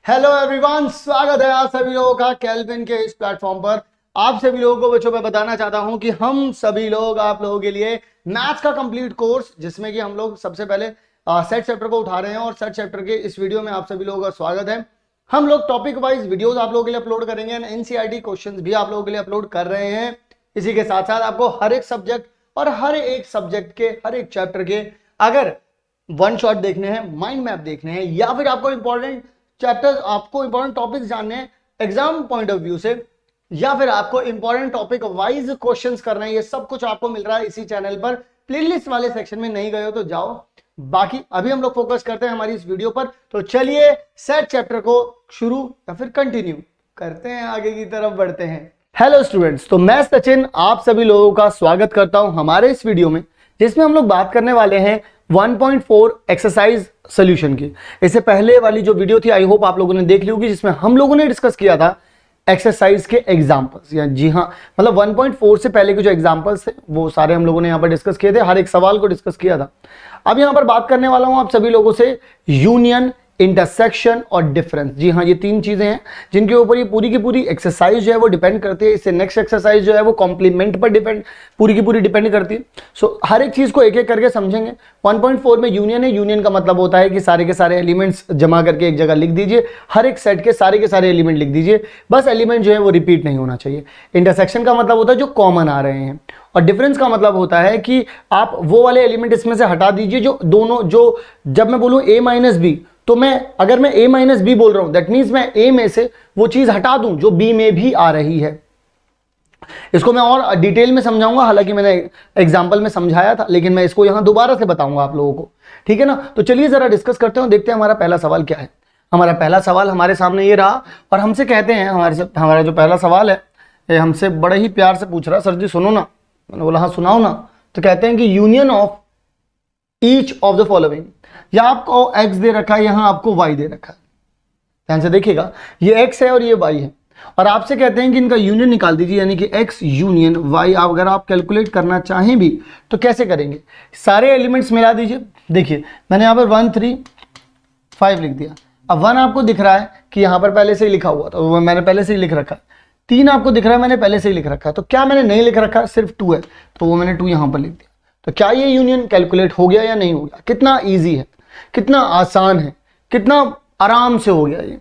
Hello everyone, स्वागत है आप सभी लोगों का केल्विन के इस प्लेटफॉर्म पर। आप सभी लोगों को बच्चों मैं बताना चाहता हूं कि हम सभी लोग आप लोगों के लिए मैथ्स का कंप्लीट कोर्स, जिसमें कि हम लोग सबसे पहले सेट चैप्टर को उठा रहे हैं और सेट चैप्टर के इस वीडियो में आप सभी लोगों का स्वागत है। हम लोग टॉपिक वाइज वीडियोस आप लोगों के लिए अपलोड करेंगे एंड एनसीईआरटी क्वेश्चंस भी आप लोगों के लिए अपलोड कर रहे हैं। इसी के साथ साथ आपको हर एक सब्जेक्ट और हर एक सब्जेक्ट के हर एक चैप्टर के अगर वन शॉट देखने हैं, माइंड मैप देखने हैं, या फिर आपको इंपॉर्टेंट चैप्टर्स, आपको इंपॉर्टेंट टॉपिक्स जानने हैं एग्जाम पॉइंट ऑफ व्यू से, या फिर आपको इंपॉर्टेंट टॉपिक वाइज क्वेश्चंस करना है, ये सब कुछ आपको मिल रहा है इसी चैनल पर। प्लेलिस्ट वाले सेक्शन में नहीं गए हो तो जाओ। बाकी अभी हम लोग फोकस करते हैं हमारी इस वीडियो पर, तो चलिए सेट चैप्टर को शुरू या फिर कंटिन्यू करते हैं, आगे की तरफ बढ़ते हैं। हेलो स्टूडेंट्स, तो मैं सचिन आप सभी लोगों का स्वागत करता हूं हमारे इस वीडियो में, जिसमें हम लोग बात करने वाले हैं 1.4 एक्सरसाइज सॉल्यूशन की। इससे पहले वाली जो वीडियो थी आई होप आप लोगों ने देख ली होगी, जिसमें हम लोगों ने डिस्कस किया था एक्सरसाइज के एग्जांपल्स, या जी हाँ, मतलब 1.4 से पहले के जो एग्जांपल्स थे वो सारे हम लोगों ने यहाँ पर डिस्कस किए थे, हर एक सवाल को डिस्कस किया था। अब यहाँ पर बात करने वाला हूँ आप सभी लोगों से यूनियन, इंटरसेक्शन और डिफरेंस। जी हाँ, ये तीन चीजें हैं जिनके ऊपर ये पूरी की पूरी एक्सरसाइज जो है वो डिपेंड करती है। इससे नेक्स्ट एक्सरसाइज जो है वो कॉम्प्लीमेंट पर पूरी की पूरी डिपेंड करती है। सो हर एक चीज को एक एक करके समझेंगे। 1.4 में यूनियन है। यूनियन का मतलब होता है कि सारे के सारे एलिमेंट्स जमा करके एक जगह लिख दीजिए, हर एक सेट के सारे एलिमेंट लिख दीजिए, बस एलिमेंट जो है वो रिपीट नहीं होना चाहिए। इंटरसेक्शन का मतलब होता है जो कॉमन आ रहे हैं, और डिफरेंस का मतलब होता है कि आप वो वाले एलिमेंट इसमें से हटा दीजिए जो दोनों, जो जब मैं बोलूं a माइनस बी, तो अगर मैं a माइनस बी बोल रहा हूं, दैट मीन्स मैं a में से वो चीज हटा दूं जो b में भी आ रही है। इसको मैं और डिटेल में समझाऊंगा, हालांकि मैंने एग्जांपल में समझाया था, लेकिन मैं इसको यहां दोबारा से बताऊंगा आप लोगों को, ठीक है ना। तो चलिए जरा डिस्कस करते हैं, देखते हैं हमारा पहला सवाल क्या है। हमारा पहला सवाल हमारे सामने ये रहा, और हमसे कहते हैं, हमारा जो पहला सवाल है ये हमसे बड़े ही प्यार से पूछ रहा, सर जी सुनो ना। मैंने बोला हाँ सुनाओ ना। तो कहते हैं कि union of each of the following, या आपको x दे रखा है, यहां आपको y दे रखा है। ध्यान से देखिएगा, ये x है और ये y है, और आपसे कहते हैं कि इनका यूनियन निकाल दीजिए, यानी कि x यूनियन y। अगर आप कैलकुलेट करना चाहें भी तो कैसे करेंगे, सारे एलिमेंट्स मिला दीजिए। देखिए मैंने यहाँ पर 1 3 5 लिख दिया। अब 1 आपको दिख रहा है कि यहाँ पर पहले से ही लिखा हुआ, तो मैंने पहले से ही लिख रखा है। 3 आपको दिख रहा है, मैंने पहले से ही लिख रखा है। तो क्या मैंने नहीं लिख रखा, सिर्फ 2 है, तो वो मैंने 2 यहाँ पर लिख दिया। तो क्या ये यूनियन कैलकुलेट हो गया या नहीं हो गया? कितना ईजी है, कितना आसान है, कितना आराम से हो गया ये।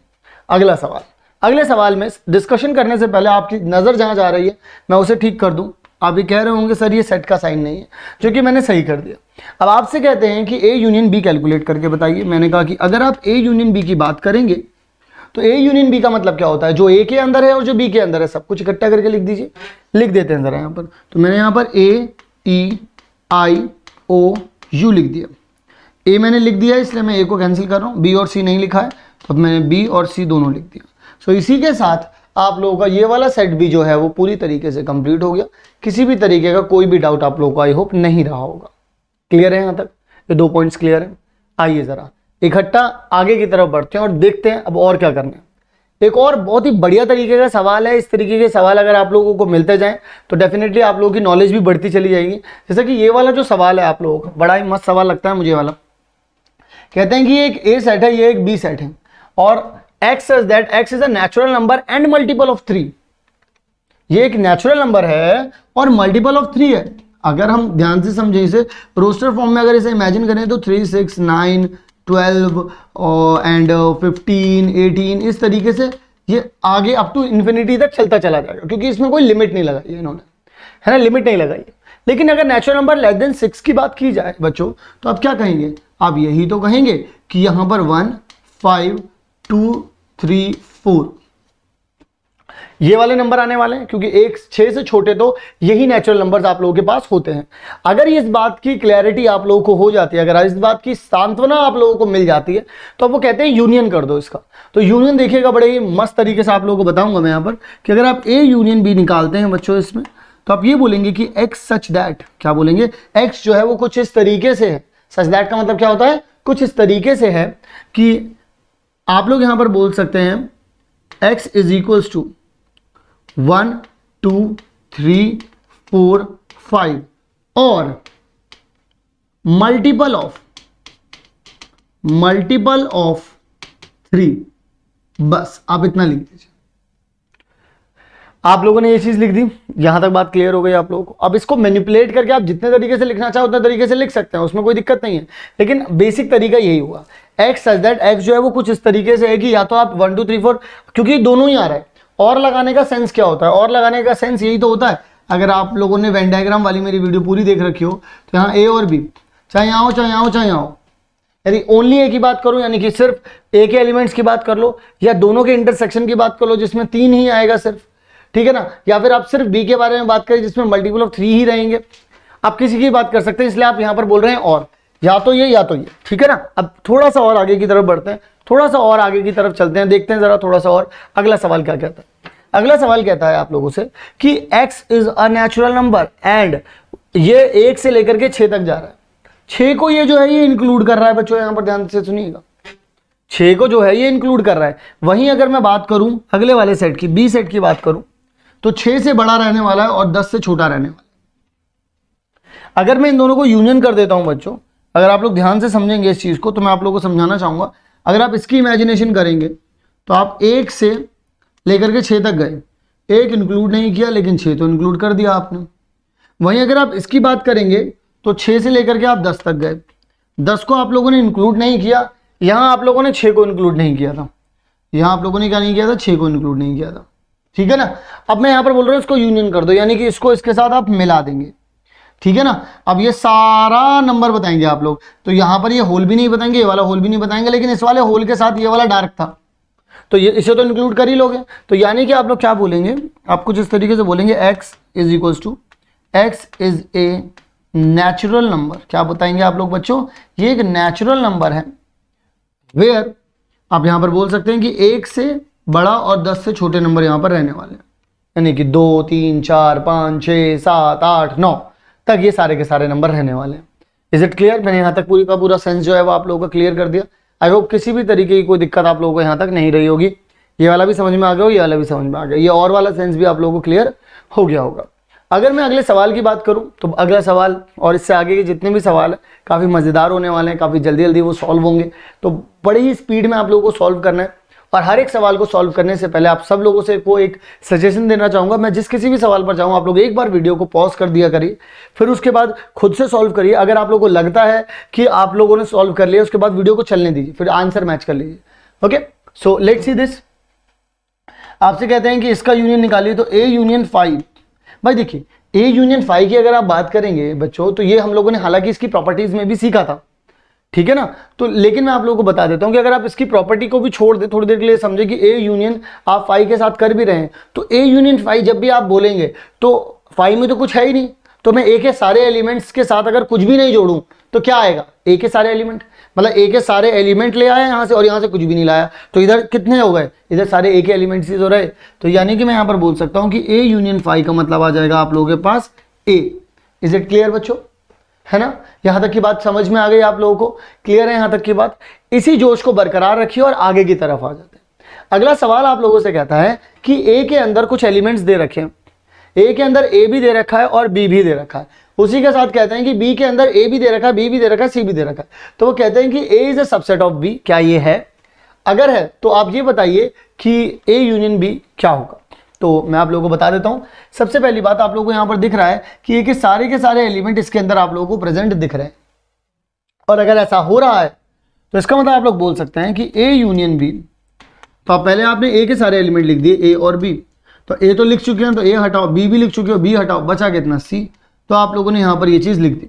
अगला सवाल, अगले सवाल में डिस्कशन करने से पहले आपकी नजर जहां जा रही है मैं उसे ठीक कर दूं। आप ये कह रहे होंगे सर ये सेट का साइन नहीं है, जो कि मैंने सही कर दिया। अब आपसे कहते हैं कि ए यूनियन बी कैलकुलेट करके बताइए। मैंने कहा कि अगर आप ए यूनियन बी की बात करेंगे तो ए यूनियन बी का मतलब क्या होता है, जो ए के अंदर है और जो बी के अंदर है, सब कुछ इकट्ठा करके लिख दीजिए। लिख देते हैं जरा यहाँ पर। तो मैंने यहाँ पर ए ई आई ओ यू लिख दिया। ए मैंने लिख दिया, इसलिए मैं ए को कैंसिल कर रहा हूँ। बी और सी नहीं लिखा है, तो मैंने बी और सी दोनों लिख दिया। सो इसी के साथ आप लोगों का ये वाला सेट भी जो है वो पूरी तरीके से कंप्लीट हो गया। किसी भी तरीके का कोई भी डाउट आप लोगों को आई होप नहीं रहा होगा। क्लियर है यहाँ तक? ये 2 पॉइंट्स क्लियर है। आइए जरा इकट्ठा आगे की तरफ बढ़ते हैं और देखते हैं अब और क्या करना है। एक और बहुत ही बढ़िया तरीके का सवाल है। इस तरीके के सवाल अगर आप लोगों को मिलते जाएं तो डेफिनेटली आप लोगों की नॉलेज भी बढ़ती चली जाएगी। जैसे कि ये वाला जो सवाल है आप लोगों का बड़ा ही मस्त सवाल लगता है मुझे वाला। कहते हैं कि ये एक ए सेट है, ये एक बी सेट है, और x says that x is a natural number and multiple of 3। ये एक नेचुरल नंबर है और मल्टीपल ऑफ 3 है। अगर हम ध्यान से समझें इसे रोस्टर फॉर्म में, अगर इसे इमेजिन करें तो 3 6 9 12 एंड 15 18 इस तरीके से ये आगे अप टू इन्फिनिटी तक चलता चला जाएगा, क्योंकि इसमें कोई लिमिट नहीं लगाई है इन्होंने, है ना, लिमिट नहीं लगाई है। लेकिन अगर नेचुरल नंबर लेस देन 6 की बात की जाए बच्चों, तो आप क्या कहेंगे? आप यही तो कहेंगे कि यहां पर 1 5 2 3 4 ये वाले नंबर आने वाले हैं, क्योंकि 6 से छोटे तो यही नेचुरल नंबर्स आप लोगों के पास होते हैं। अगर इस बात की क्लैरिटी आप लोगों को हो जाती है, अगर इस बात की सांत्वना आप लोगों को मिल जाती है, तो अब वो कहते हैं यूनियन कर दो इसका। तो यूनियन देखिएगा बड़े ही मस्त तरीके से आप लोगों को बताऊंगा मैं यहाँ पर कि अगर आप ए यूनियन बी निकालते हैं बच्चों इसमें, तो आप ये बोलेंगे कि एक्स सच दैट, क्या बोलेंगे? एक्स जो है वो कुछ इस तरीके से है। सच दैट का मतलब क्या होता है? कुछ इस तरीके से है कि आप लोग यहां पर बोल सकते हैं x इज इक्वल्स टू 1 2 3 4 5 और मल्टीपल ऑफ 3। बस आप इतना लिख दीजिए। आप लोगों ने ये चीज लिख दी, यहां तक बात क्लियर हो गई आप लोगों को। अब इसको मैनिपुलेट करके आप जितने तरीके से लिखना चाहो उतने तरीके से लिख सकते हैं, उसमें कोई दिक्कत नहीं है, लेकिन बेसिक तरीका यही हुआ। एक्स सच दैट एक्स जो है वो कुछ इस तरीके से है कि या तो आप 1 2 3 4, क्योंकि दोनों ही आ रहा है। और लगाने का सेंस क्या होता है? और लगाने का सेंस यही तो होता है, अगर आप लोगों ने वेन डायग्राम वाली मेरी वीडियो पूरी देख रखी हो तो यहाँ ए और बी, चाहे यहाँ हो चाहे यहाँ हो चाहे यहाँ हो, यदि ओनली ए की बात करूं यानी कि सिर्फ ए के एलिमेंट्स की बात कर लो, या दोनों के इंटरसेक्शन की बात कर लो जिसमें 3 ही आएगा सिर्फ, ठीक है ना, या फिर आप सिर्फ बी के बारे में बात करें जिसमें मल्टीपल ऑफ 3 ही रहेंगे, आप किसी की बात कर सकते हैं, इसलिए आप यहां पर बोल रहे हैं और, या तो ये, ठीक है ना। अब थोड़ा सा और आगे की तरफ बढ़ते हैं, थोड़ा सा और आगे की तरफ चलते हैं, देखते हैं जरा थोड़ा सा और अगला सवाल क्या कहता है। अगला सवाल कहता है आप लोगों से कि x is a natural number and ये 1 से लेकर के 6 तक जा रहा है। 6 को ये जो है ये इंक्लूड कर रहा है बच्चों, यहां पर ध्यान से सुनिएगा, 6 को जो है ये इंक्लूड कर रहा है। वहीं अगर मैं बात करूं अगले वाले सेट की, बी सेट की बात करूं, तो 6 से बड़ा रहने वाला है और 10 से छोटा रहने वाला है। अगर मैं इन दोनों को यूनियन कर देता हूं बच्चों, अगर आप लोग ध्यान से समझेंगे इस चीज को तो मैं आप लोगों को समझाना चाहूंगा। अगर आप इसकी इमेजिनेशन करेंगे तो आप 1 से लेकर के 6 तक गए, 1 इंक्लूड नहीं किया लेकिन 6 तो इंक्लूड कर दिया आपने। वहीं अगर आप इसकी बात करेंगे तो 6 से लेकर के आप 10 तक गए, 10 को आप लोगों ने इंक्लूड नहीं किया, यहां आप लोगों ने 6 को इंक्लूड नहीं किया था, यहां आप लोगों ने क्या नहीं किया था, 6 को इंक्लूड नहीं किया था, ठीक है ना। अब मैं यहां पर बोल रहा हूं इसको यूनियन कर दो, यानी कि इसको इसके साथ आप मिला देंगे, ठीक है ना। अब ये सारा नंबर बताएंगे आप लोग, तो यहां पर ये होल भी नहीं बताएंगे, ये वाला होल भी नहीं बताएंगे, लेकिन इस वाले होल के साथ ये वाला डार्क था तो ये इसे तो इंक्लूड कर ही लोगे। तो यानी कि आप लोग क्या बोलेंगे, आप कुछ इस तरीके से बोलेंगे x is equals to x is a natural number. क्या बताएंगे आप लोग बच्चों, ये एक नेचुरल नंबर है वेयर आप यहां पर बोल सकते हैं कि 1 से बड़ा और 10 से छोटे नंबर यहां पर रहने वाले हैं, यानी कि 2 3 4 5 6 7 8 9 तक ये सारे के सारे नंबर रहने वाले हैं। Is it clear? मैंने यहां तक पूरी का पूरा सेंस जो है वो आप लोगों का क्लियर कर दिया। आई होप किसी भी तरीके की कोई दिक्कत आप लोगों को यहाँ तक नहीं रही होगी। ये वाला भी समझ में आ गया हो, ये वाला भी समझ में आ गया, ये और वाला सेंस भी आप लोगों को क्लियर हो गया होगा। अगर मैं अगले सवाल की बात करूं तो अगला सवाल और इससे आगे के जितने भी सवाल है काफ़ी मज़ेदार होने वाले हैं, काफ़ी जल्दी जल्दी वो सॉल्व होंगे, तो बड़ी ही स्पीड में आप लोगों को सॉल्व करना है। और हर एक सवाल को सॉल्व करने से पहले आप सब लोगों से वो एक सजेशन देना चाहूँगा, मैं जिस किसी भी सवाल पर जाऊँ आप लोग एक बार वीडियो को पॉज कर दिया करिए, फिर उसके बाद खुद से सॉल्व करिए। अगर आप लोगों को लगता है कि आप लोगों ने सॉल्व कर लिया उसके बाद वीडियो को चलने दीजिए, फिर आंसर मैच कर लीजिए। Okay, so let's see this. आपसे कहते हैं कि इसका यूनियन निकालिए, तो ए यूनियन 5। भाई देखिए ए यूनियन 5 की अगर आप बात करेंगे बच्चों तो ये हम लोगों ने हालांकि इसकी प्रॉपर्टीज में भी सीखा था, ठीक है ना। तो लेकिन मैं आप लोगों को बता देता हूं कि अगर आप इसकी प्रॉपर्टी को भी छोड़ दे थोड़ी देर के लिए, समझे कि ए यूनियन आप 5 के साथ कर भी रहे हैं, तो ए यूनियन 5 जब भी आप बोलेंगे तो 5 में तो कुछ है ही नहीं, तो मैं ए के सारे एलिमेंट्स के साथ अगर कुछ भी नहीं जोड़ूं तो क्या आएगा, ए के सारे एलिमेंट, मतलब ए के सारे एलिमेंट ले आया यहाँ से और यहाँ से कुछ भी नहीं लाया, तो इधर कितने हो गए, इधर सारे ए के एलिमेंट्स ही तो रहे। तो यानी कि मैं यहाँ पर बोल सकता हूँ कि ए यूनियन 5 का मतलब आ जाएगा आप लोगों के पास ए। इज इट क्लियर बच्चों, है ना। यहां तक की बात समझ में आ गई आप लोगों को, क्लियर है यहां तक की बात। इसी जोश को बरकरार रखिए और आगे की तरफ आ जाते हैं। अगला सवाल आप लोगों से कहता है कि ए के अंदर कुछ एलिमेंट्स दे रखे हैं, ए के अंदर ए भी दे रखा है और बी भी दे रखा है, उसी के साथ कहते हैं कि बी के अंदर ए भी दे रखा है, बी भी दे रखा है, सी भी दे रखा है, तो वो कहते हैं कि A is a subset of B. क्या ये है? अगर है तो आप ये बताइए कि ए यूनियन बी क्या होगा। तो मैं आप लोगों को बता देता हूं। सबसे पहली बात आप लोगों को यहां पर दिख रहा है कि ये के सारे एलिमेंट इसके अंदर आप लोगों को प्रेजेंट दिख रहे हैं, और अगर ऐसा हो रहा है तो इसका मतलब आप लोग बोल सकते हैं कि ए यूनियन बी। तो आप पहले आपने ए के सारे एलिमेंट लिख दिए, ए और बी, तो ए तो लिख चुके हैं तो ए हटाओ, बी भी लिख चुके हो, बी हटाओ, बचा कितना सी, तो आप लोगों ने यहां पर ये चीज लिख दी।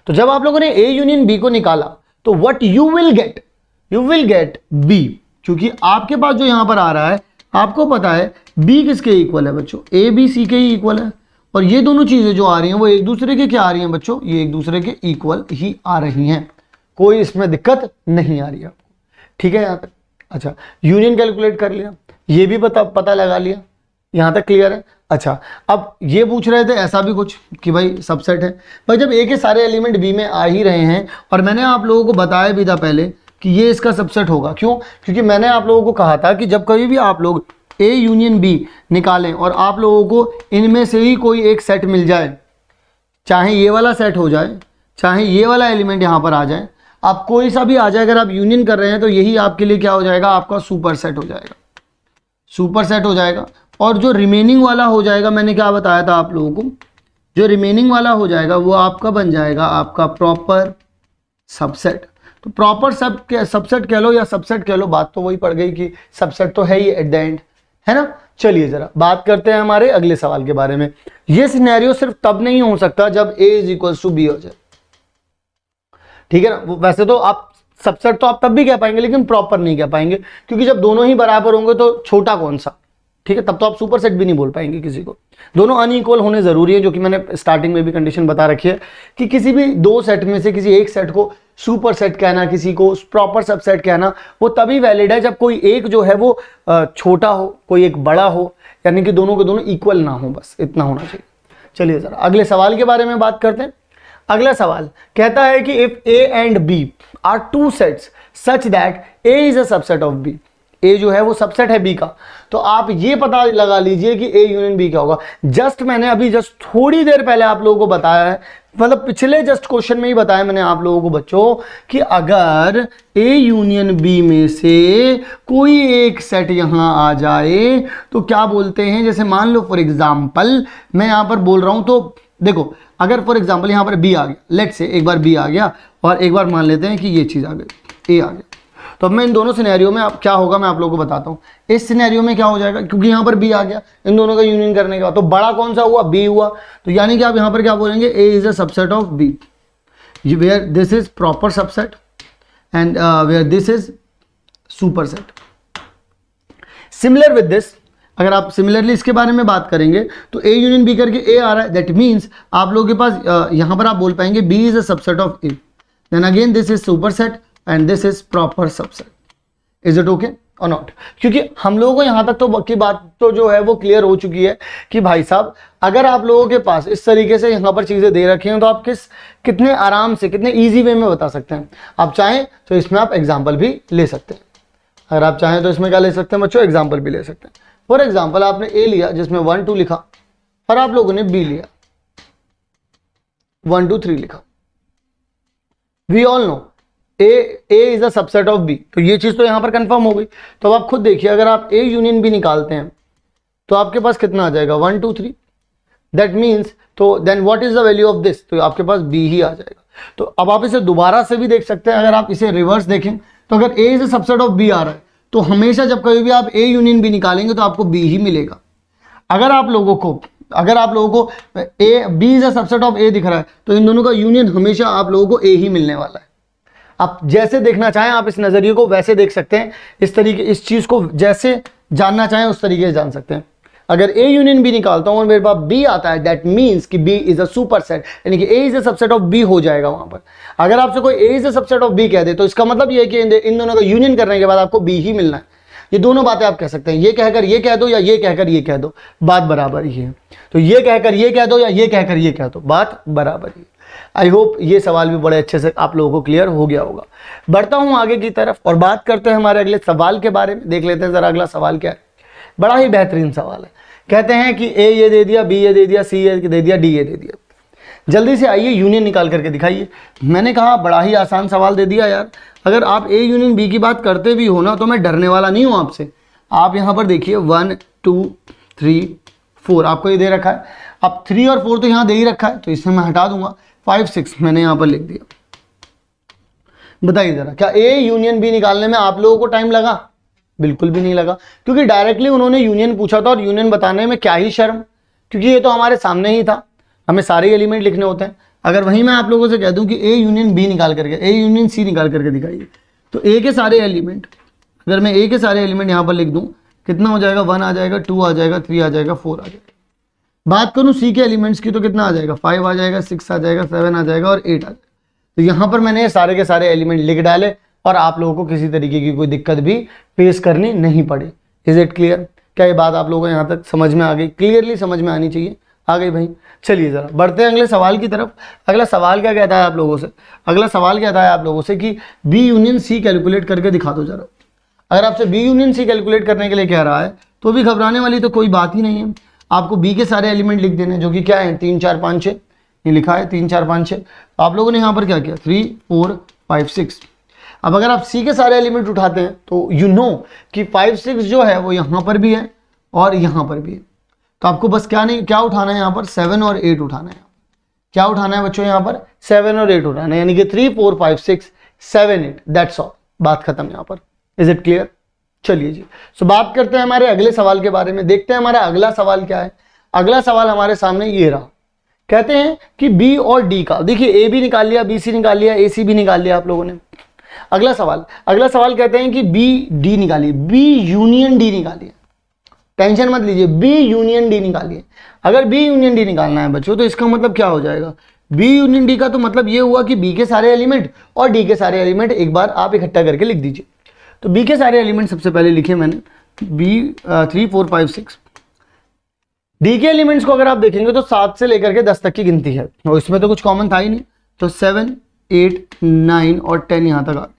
तो जब आप लोगों ने ए यूनियन बी को निकाला तो what you will get B, क्योंकि आपके पास जो यहां पर आ रहा है आपको पता है b किसके इक्वल है बच्चों, ए बी सी के ही इक्वल है, और ये दोनों चीजें जो आ रही हैं वो एक दूसरे के क्या आ रही हैं बच्चों, ये एक दूसरे के इक्वल ही आ रही हैं, कोई इसमें दिक्कत नहीं आ रही है आपको, ठीक है यहाँ तक। अच्छा, यूनियन कैलकुलेट कर लिया, ये भी पता लगा लिया, यहाँ तक क्लियर है। अच्छा, अब ये पूछ रहे थे ऐसा भी कुछ कि भाई सबसेट है, भाई जब ए के सारे एलिमेंट बी में आ ही रहे हैं, और मैंने आप लोगों को बताया भी था पहले कि ये इसका सबसेट होगा। क्यों? क्योंकि मैंने आप लोगों को कहा था कि जब कभी भी आप लोग ए यूनियन बी निकालें और आप लोगों को इनमें से ही कोई एक सेट मिल जाए, चाहे ये वाला सेट हो जाए, चाहे ये वाला एलिमेंट यहाँ पर आ जाए, आप कोई सा भी आ जाए, अगर आप यूनियन कर रहे हैं तो यही आपके लिए क्या हो जाएगा, आपका सुपर सेट हो जाएगा। सुपर सेट हो जाएगा, और जो रिमेनिंग वाला हो जाएगा, मैंने क्या बताया था आप लोगों को, जो रिमेनिंग वाला हो जाएगा वो आपका बन जाएगा आपका प्रॉपर सबसेट। तो प्रॉपर सबसेट कह लो या सबसेट कह लो, बात तो वही पड़ गई कि सबसेट तो है ही एट द एंड, है ना। चलिए जरा बात करते हैं हमारे अगले सवाल के बारे में। ये सिनेरियो सिर्फ तब नहीं हो सकता जब a is equal to B हो जाए, ठीक है ना। वैसे तो आप सबसेट तो आप तब भी कह पाएंगे, लेकिन प्रॉपर नहीं कह पाएंगे, क्योंकि जब दोनों ही बराबर होंगे तो छोटा कौन सा, ठीक है, तब तो आप सुपर सेट भी नहीं बोल पाएंगे किसी को। दोनों अनइक्वल होने जरूरी है, जो कि मैंने स्टार्टिंग में भी कंडीशन बता रखी है कि किसी भी दो सेट में से किसी एक सेट को सुपर सेट कहना, किसी को प्रॉपर सबसेट कहना, वो तभी वैलिड है जब कोई एक जो है वो छोटा हो, कोई एक बड़ा हो, यानी कि दोनों के दोनों इक्वल ना हो, बस इतना होना चाहिए। चलिए जरा अगले सवाल के बारे में बात करते हैं। अगला सवाल कहता है कि if A and B are two sets such that A is a subset of B, A जो है वो सबसेट है बी का, तो आप ये पता लगा लीजिए कि ए यूनियन बी क्या होगा। जस्ट मैंने अभी जस्ट थोड़ी देर पहले आप लोगों को बताया है, मतलब पिछले जस्ट क्वेश्चन में ही बताया मैंने आप लोगों को बच्चों, कि अगर ए यूनियन बी में से कोई एक सेट यहां आ जाए तो क्या बोलते हैं, जैसे मान लो फॉर एग्जांपल मैं यहां पर बोल रहा हूं, तो देखो अगर फॉर एग्जांपल यहां पर बी आ गया, लेट से एक बार बी आ गया और एक बार मान लेते हैं कि ये चीज आ गई, ए आ गया, तो अब मैं इन दोनों सिनेरियो में अब क्या होगा मैं आप लोगों को बताता हूँ। इस सिनेरियो में क्या हो जाएगा, क्योंकि यहाँ पर बी आ गया, इन दोनों का यूनियन करने का, तो बड़ा कौन सा हुआ, बी हुआ, तो यानी कि आप यहाँ पर क्या बोलेंगे, A is a subset of B, where this is proper subset and where this is superset. Similar with this, अगर आप सिमिलरली इसके बारे में बात करेंगे तो ए यूनियन बी करके ए आ रहा है, दैट मीन्स आप लोगों के पास यहाँ पर आप बोल पाएंगे B is a subset of A, then again this is superset and this is proper subset. Is it okay और नॉट? क्योंकि हम लोगों को यहां तक तो की बात तो जो है वो क्लियर हो चुकी है कि भाई साहब अगर आप लोगों के पास इस तरीके से यहां पर चीजें दे रखी हैं तो आप कितने आराम से, कितने इजी वे में बता सकते हैं। आप चाहें तो इसमें आप एग्जाम्पल भी ले सकते हैं, अगर आप चाहें तो इसमें क्या ले सकते हैं बच्चों, एग्जाम्पल भी ले सकते हैं। फॉर एग्जाम्पल आपने ए लिया जिसमें 1 2 लिखा, और आप लोगों ने बी लिया 1 2 3 लिखा। We all know A is a subset of B, तो ये चीज तो यहां पर कंफर्म हो गई। तो अब आप खुद देखिए, अगर आप ए यूनियन बी निकालते हैं तो आपके पास कितना आ जाएगा, 1 2 3, दैट मीन्स, तो then what is the value of this, तो आपके पास बी ही आ जाएगा। तो अब आप इसे दोबारा से भी देख सकते हैं, अगर आप इसे रिवर्स देखें तो अगर A is a subset of B आ रहा है तो हमेशा जब कभी भी आप ए यूनियन बी निकालेंगे तो आपको बी ही मिलेगा। अगर आप लोगों को A B is a subset of A दिख रहा है तो इन दोनों का यूनियन हमेशा आप लोगों को ए ही मिलने वाला है। आप जैसे देखना चाहें आप इस नजरिए को वैसे देख सकते हैं, इस तरीके इस चीज को जैसे जानना चाहें उस तरीके से जान सकते हैं। अगर ए यूनियन बी निकालता हूं और मेरे पास बी आता है, दैट मीन्स कि B is a superset, यानी कि A is a subset of B हो जाएगा वहां पर। अगर आपसे कोई A is a subset of B कह दे तो इसका मतलब ये है कि इन दोनों का यूनियन करने के बाद आपको बी ही मिलना है। ये दोनों बातें आप कह सकते हैं, ये कहकर ये कह दो या ये कहकर ये कह दो, बात बराबर ही है। तो ये कहकर ये कह दो या ये कहकर ये कह दो, बात बराबर ही है। आई होप ये सवाल भी बड़े अच्छे से आप लोगों को क्लियर हो गया होगा। बढ़ता हूं आगे की तरफ और बात करते हैं हमारे अगले सवाल के बारे में। देख लेते हैं जरा अगला सवाल क्या है। बड़ा ही बेहतरीन सवाल है। कहते हैं कि ए ये दे दिया, बी ये दे दिया, सी ये दे दिया, डी ये दे दिया। जल्दी से आइए यूनियन निकाल करके दिखाइए। मैंने कहा बड़ा ही आसान सवाल दे दिया यार। अगर आप ए यूनियन बी की बात करते भी हो ना तो मैं डरने वाला नहीं हूं आपसे। आप यहां पर देखिए 1 2 3 4 आपको ये दे रखा है। अब 3 और 4 तो यहां दे ही रखा है तो इसे मैं हटा दूंगा। 5 6 मैंने यहां पर लिख दिया। बताइए जरा, क्या ए यूनियन बी निकालने में आप लोगों को टाइम लगा? बिल्कुल भी नहीं लगा, क्योंकि डायरेक्टली उन्होंने यूनियन पूछा था और यूनियन बताने में क्या ही शर्म, क्योंकि ये तो हमारे सामने ही था। हमें सारे एलिमेंट लिखने होते हैं। अगर वहीं मैं आप लोगों से कह दूं कि ए यूनियन बी निकाल करके, ए यूनियन सी निकाल करके दिखाइए, तो ए के सारे एलिमेंट, अगर मैं ए के सारे एलिमेंट यहां पर लिख दूं, कितना हो जाएगा? 1 आ जाएगा, 2 आ जाएगा, 3 आ जाएगा, 4 आ जाएगा। बात करूं सी के एलिमेंट्स की तो कितना आ जाएगा? 5 आ जाएगा, 6 आ जाएगा, 7 आ जाएगा और 8 आ जाएगा। तो यहां पर मैंने सारे के सारे एलिमेंट लिख डाले और आप लोगों को किसी तरीके की कोई दिक्कत भी फेस करनी नहीं पड़ी। Is it clear? क्या ये बात आप लोगों को यहाँ तक समझ में आ गई? क्लियरली समझ में आनी चाहिए। आ गई भाई? चलिए जरा बढ़ते हैं अगले सवाल की तरफ। अगला सवाल क्या कहता है आप लोगों से? अगला सवाल कहता है आप लोगों से कि बी यूनियन सी कैलकुलेट करके दिखा दो जरा। अगर आपसे बी यूनियन सी कैलकुलेट करने के लिए कह रहा है तो भी घबराने वाली तो कोई बात ही नहीं है। आपको बी के सारे एलिमेंट लिख देने, जो कि क्या है 3 4 5 6, ये लिखा है 3 4 5 6। आप लोगों ने यहाँ पर क्या किया? 3 4 5 6। अब अगर आप सी के सारे एलिमेंट उठाते हैं तो यू नो कि 5 6 जो है वो यहाँ पर भी है और यहाँ पर भी है। तो आपको बस क्या उठाना है यहाँ पर 7 और 8 उठाना है। क्या उठाना है बच्चों यहाँ पर 7 और 8 उठाना है, यानी कि 3 4 5 6 7 8, दैट्स ऑल, बात खत्म यहाँ पर। Is it clear? चलिए जी, सो बात करते हैं हमारे अगले सवाल के बारे में। देखते हैं हमारा अगला सवाल क्या है। अगला सवाल हमारे सामने ये रहा। कहते हैं कि बी और डी का, देखिए ए भी निकाल लिया, बी सी निकाल लिया, ए सी भी निकाल लिया आप लोगों ने। अगला सवाल कहते हैं कि बी डी निकालिए, बी यूनियन डी निकालिए। टेंशन मत लीजिए, बी यूनियन डी निकालिए। अगर बी यूनियन डी निकालना है बच्चों तो इसका मतलब क्या हो जाएगा? बी यूनियन डी का तो मतलब ये हुआ कि बी के सारे एलिमेंट और डी के सारे एलिमेंट एक बार आप इकट्ठा करके लिख दीजिए। तो बी के सारे एलिमेंट सबसे पहले लिखे मैंने, बी 3 4 5 6। डी के एलिमेंट्स को अगर आप देखेंगे तो 7 से लेकर के 10 तक की गिनती है और इसमें तो कुछ कॉमन था ही नहीं, तो 7 8 9 और 10 यहां तक आ गए।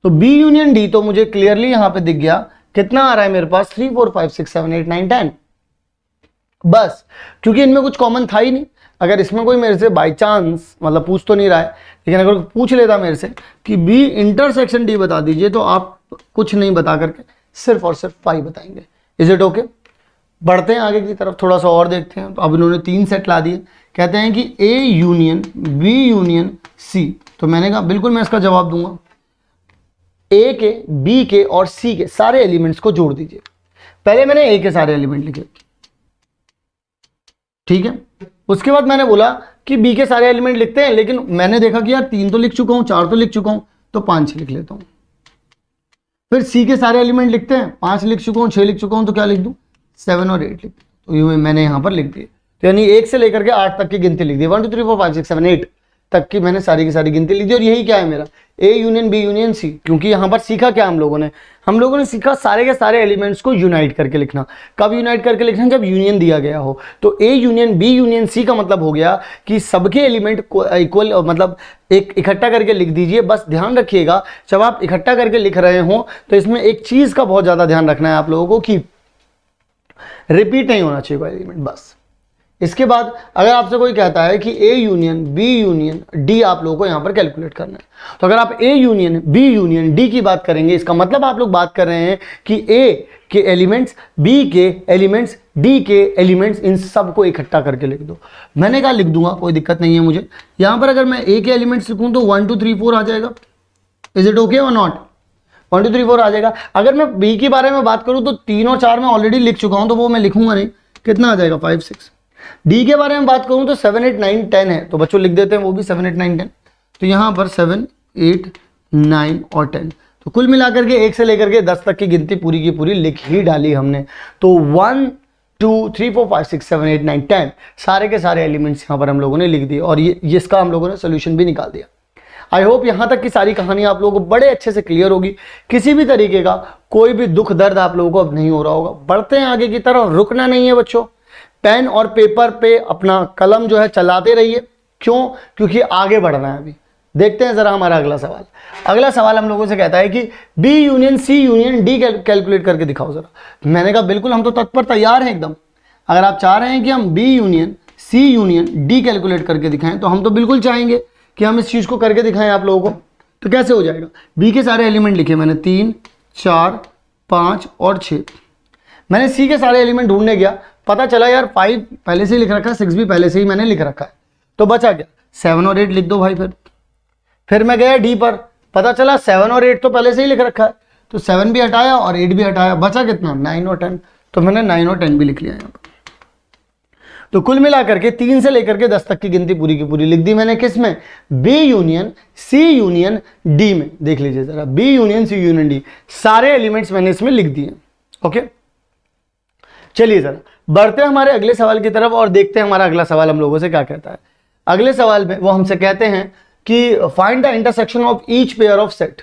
तो बी यूनियन डी तो मुझे क्लियरली यहां पे दिख गया, कितना आ रहा है मेरे पास 3 4 5 6 7 8 9 10। बस क्योंकि इनमें कुछ कॉमन था ही नहीं। अगर इसमें कोई मेरे से बाई चांस मतलब पूछ तो नहीं रहा है, लेकिन अगर पूछ लेता मेरे से कि बी इंटरसेक्शन डी बता दीजिए तो आप कुछ नहीं बता करके सिर्फ और सिर्फ 5 बताएंगे। Is it okay? बढ़ते हैं आगे की तरफ, थोड़ा सा और देखते हैं। तो अब इन्होंने 3 सेट ला दिए। कहते हैं कि A union B union C. तो मैंने कहा बिल्कुल मैं इसका जवाब दूंगा। ए के, बी के और सी के सारे एलिमेंट्स को जोड़ दीजिए। पहले मैंने ए के सारे एलिमेंट लिखे, ठीक है। उसके बाद मैंने बोला कि बी के सारे एलिमेंट लिखते हैं, लेकिन मैंने देखा कि यार 3 तो लिख चुका हूं, 4 तो लिख चुका हूं, तो 5 लिख लेता हूं। फिर सी के सारे एलिमेंट लिखते हैं, 5 लिख चुका हूं, 6 लिख चुका हूं, तो क्या लिख दूं 7 और 8 लिख। तो ये मैंने यहां पर लिख दिए। तो यानी 1 से लेकर के 8 तक की गिनती लिख दी। 1 2 3 4 5 6 7 8 तक की मैंने सारी की सारी गिनती लिख दी। और यही क्या है मेरा A union B union C. क्योंकि यहां पर सीखा क्या हम लोगों ने सीखा सारे के सारे एलिमेंट्स को यूनाइट करके लिखना। कब यूनाइट करके लिखना? जब यूनियन दिया गया हो। तो A union B union C का मतलब हो गया कि सबके एलिमेंट इक्वल, मतलब एक इकट्ठा करके लिख दीजिए। बस ध्यान रखिएगा जब आप इकट्ठा करके लिख रहे हो तो इसमें एक चीज का बहुत ज्यादा ध्यान रखना है आप लोगों को कि रिपीट नहीं होना चाहिए कोई एलिमेंट। बस इसके बाद अगर आपसे कोई कहता है कि A union B union D आप लोगों को यहां पर कैलकुलेट करना है, तो अगर आप A union B union D की बात करेंगे, इसका मतलब आप लोग बात कर रहे हैं कि ए के एलिमेंट्स, बी के एलिमेंट्स, डी के एलिमेंट्स, इन सब को इकट्ठा करके लिख दो। मैंने कहा लिख दूंगा, कोई दिक्कत नहीं है मुझे। यहां पर अगर मैं ए के एलिमेंट्स लिखूं तो 1 2 3 4 आ जाएगा। इज इट ओके और नॉट? 1 2 3 4 आ जाएगा। अगर मैं बी के बारे में बात करूं तो 3 और 4 में ऑलरेडी लिख चुका हूं, तो वो मैं लिखूंगा नहीं। कितना आ जाएगा 5 6। डी के बारे में बात करूं तो 7 8 9 10 है, तो बच्चों लिख देते हैं वो भी 7 8 9 10। तो यहां पर 7 8 9 और 10, तो कुल मिलाकर के 1 से लेकर के 10 तक की गिनती पूरी की पूरी लिख ही डाली हमने। तो 1 2 3 4 5 6 7 8 9 10 सारे के सारे एलिमेंट्स यहां पर हम लोगों ने लिख दिए और ये इसका हम लोगों ने सोल्यूशन भी निकाल दिया। आई होप यहां तक की सारी कहानी आप लोगों को बड़े अच्छे से क्लियर होगी। किसी भी तरीके का कोई भी दुख दर्द आप लोगों को अब नहीं हो रहा होगा। बढ़ते हैं आगे की तरफ, रुकना नहीं है बच्चों। पेन और पेपर पे अपना कलम जो है चलाते रहिए। क्यों? क्योंकि आगे बढ़ना है। अभी देखते हैं जरा हमारा अगला सवाल। अगला सवाल हम लोगों से कहता है कि B union C union D calculate करके दिखाओ जरा। मैंने कहा बिल्कुल हम तो तत्पर तैयार हैं एकदम। अगर आप चाह रहे हैं कि हम B union C union D calculate करके दिखाएं तो हम तो बिल्कुल चाहेंगे कि हम इस चीज को करके दिखाएं आप लोगों को। तो कैसे हो जाएगा? बी के सारे एलिमेंट लिखे मैंने 3 4 5 और 6। मैंने सी के सारे एलिमेंट ढूंढने गया, पता चला यार 5 पहले से ही लिख रखा है, 6 भी पहले से ही मैंने लिख रखा है, तो बचा क्या 7 और 8 लिख दो भाई। फिर मैं गया डी पर, पता चला 7 और 8 तो पहले से ही लिख रखा है, तो 7 भी हटाया और 8 भी हटाया, बचा कितना 9 और 10, तो मैंने 9 और 10 भी लिख लिया यहाँ पर। तो कुल मिलाकर के 3 से लेकर के 10 तक की गिनती पूरी की पूरी लिख दी मैंने। किस में? B union C union D में। देख लीजिए जरा, B union C union D सारे एलिमेंट्स मैंने इसमें लिख दिए। ओके, चलिए जरा बढ़ते हैं हमारे अगले सवाल की तरफ और देखते हैं हमारा अगला सवाल हम लोगों से क्या कहता है। अगले सवाल में वो हमसे कहते हैं कि find the intersection of each pair of set.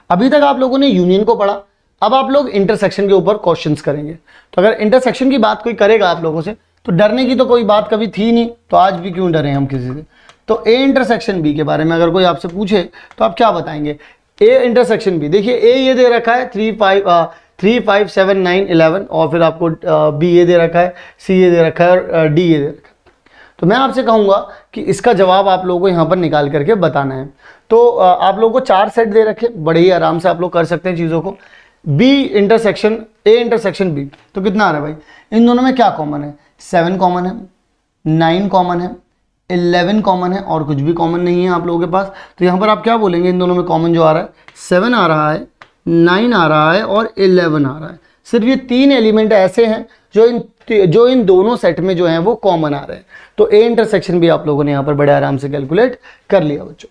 अभी तक आप लोगों ने यूनियन को पढ़ा, अब आप लोग इंटरसेक्शन के ऊपर क्वेश्चंस करेंगे। तो अगर इंटरसेक्शन की बात कोई करेगा आप लोगों से तो डरने की तो कोई बात कभी थी नहीं, तो आज भी क्यों डरे हम किसी से। तो ए इंटरसेक्शन बी के बारे में अगर कोई आपसे पूछे तो आप क्या बताएंगे? ए इंटरसेक्शन बी, देखिए ए ये दे रखा है 3 5 7 9 11 और फिर आपको बी ये दे रखा है, सी ये दे रखा है और डी ये दे रखा है। तो मैं आपसे कहूँगा कि इसका जवाब आप लोगों को यहाँ पर निकाल करके बताना है। तो आप लोगों को 4 सेट दे रखे, बड़े ही आराम से आप लोग कर सकते हैं चीज़ों को। B intersection A intersection B, तो कितना आ रहा है भाई? इन दोनों में क्या कॉमन है? 7 कॉमन है, 9 कॉमन है, 11 कॉमन है और कुछ भी कॉमन नहीं है आप लोगों के पास। तो यहाँ पर आप क्या बोलेंगे? इन दोनों में कॉमन जो आ रहा है 7 आ रहा है, 9 आ रहा है और 11 आ रहा है। सिर्फ ये 3 एलिमेंट ऐसे हैं जो इन दोनों सेट में जो हैं वो कॉमन आ रहे हैं। तो ए इंटरसेक्शन भी आप लोगों ने यहाँ पर बड़े आराम से कैलकुलेट कर लिया बच्चों।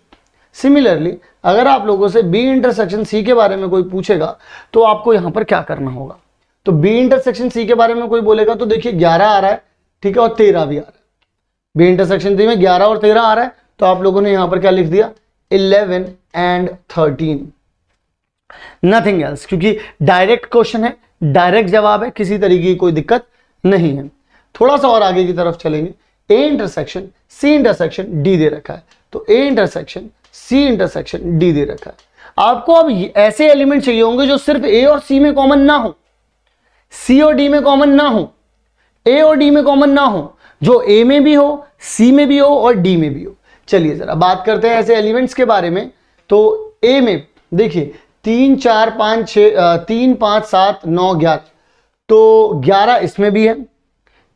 सिमिलरली अगर आप लोगों से बी इंटरसेक्शन सी के बारे में कोई पूछेगा तो आपको यहाँ पर क्या करना होगा? तो बी इंटरसेक्शन सी के बारे में कोई बोलेगा तो देखिए 11 आ रहा है, ठीक है, और 13 भी आ रहा है। बी इंटरसेक्शन सी में 11 और 13 आ रहा है, तो आप लोगों ने यहाँ पर क्या लिख दिया? 11 एंड 13, नथिंग एल्स, क्योंकि डायरेक्ट क्वेश्चन है, डायरेक्ट जवाब है, किसी तरीके की कोई दिक्कत नहीं है। थोड़ा सा और आगे की तरफ चलेंगे। A intersection C intersection D दे रखा है, तो A intersection C intersection D दे रखा है। आपको अब ऐसे एलिमेंट चाहिए होंगे जो सिर्फ ए और सी में कॉमन ना हो, सी और डी में कॉमन ना हो, ए और डी में कॉमन ना हो, जो ए में भी हो, सी में भी हो और डी में भी हो। चलिए जरा बात करते हैं ऐसे एलिमेंट्स के बारे में। तो ए में देखिए 3 4 5 6 3 5 7 9 11, तो 11 इसमें भी है।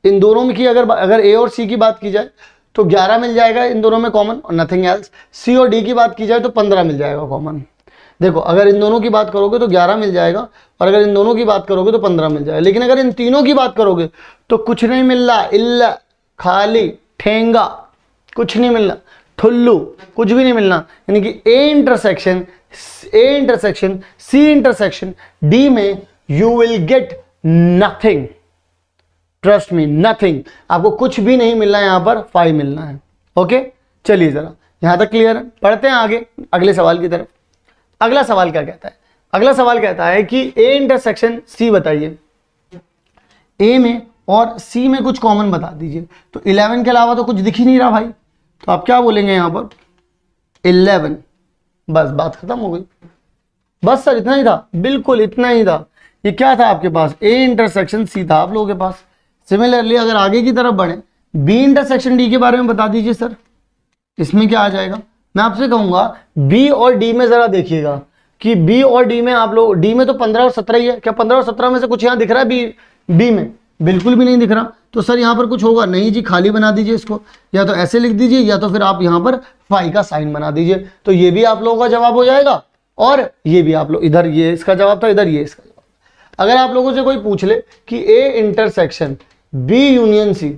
इन दोनों में की अगर ए और सी की बात की जाए तो 11 मिल जाएगा इन दोनों में कॉमन और नथिंग एल्स। सी और डी की बात की जाए तो 15 मिल जाएगा कॉमन। देखो अगर इन दोनों की बात करोगे तो 11 मिल जाएगा और अगर इन दोनों की बात करोगे तो 15 मिल जाएगा। लेकिन अगर इन तीनों की बात करोगे तो कुछ नहीं मिल रहा, इल्ला, खाली, ठेंगा, कुछ नहीं मिलना, ठुल्लू, कुछ भी नहीं मिलना। यानी कि A intersection C intersection D में you will get nothing, trust me, nothing. आपको कुछ भी नहीं मिलना है, यहां पर 5 मिलना है। ओके, चलिए जरा यहां तक क्लियर है। पढ़ते हैं आगे अगले सवाल की तरफ। अगला सवाल क्या कहता है? अगला सवाल कहता है कि ए इंटरसेक्शन सी बताइए, ए में और सी में कुछ कॉमन बता दीजिए। तो 11 के अलावा तो कुछ दिख ही नहीं रहा भाई, तो आप क्या बोलेंगे यहां पर? 11, बस बात खत्म हो गई। बस सर इतना ही था, बिल्कुल इतना ही था। ये क्या था आपके पास? ए इंटरसेक्शन सी था आप लोगों के पास। सिमिलरली अगर आगे की तरफ बढ़े, बी इंटरसेक्शन डी के बारे में बता दीजिए सर, इसमें क्या आ जाएगा? मैं आपसे कहूंगा बी और डी में जरा देखिएगा कि बी और डी में आप लोग, डी में तो 15 और 17 ही है, क्या 15 और 17 में से कुछ यहां दिख रहा है? बी में बिल्कुल भी नहीं दिख रहा। तो सर यहां पर कुछ होगा नहीं जी, खाली बना दीजिए इसको, या तो ऐसे लिख दीजिए या तो फिर आप यहां पर फाई का साइन बना दीजिए। तो ये भी आप लोगों का जवाब हो जाएगा और ये भी आप लोग, इधर ये इसका जवाब था, इधर ये इसका जवाब। अगर आप लोगों से कोई पूछ ले कि A intersection B union C,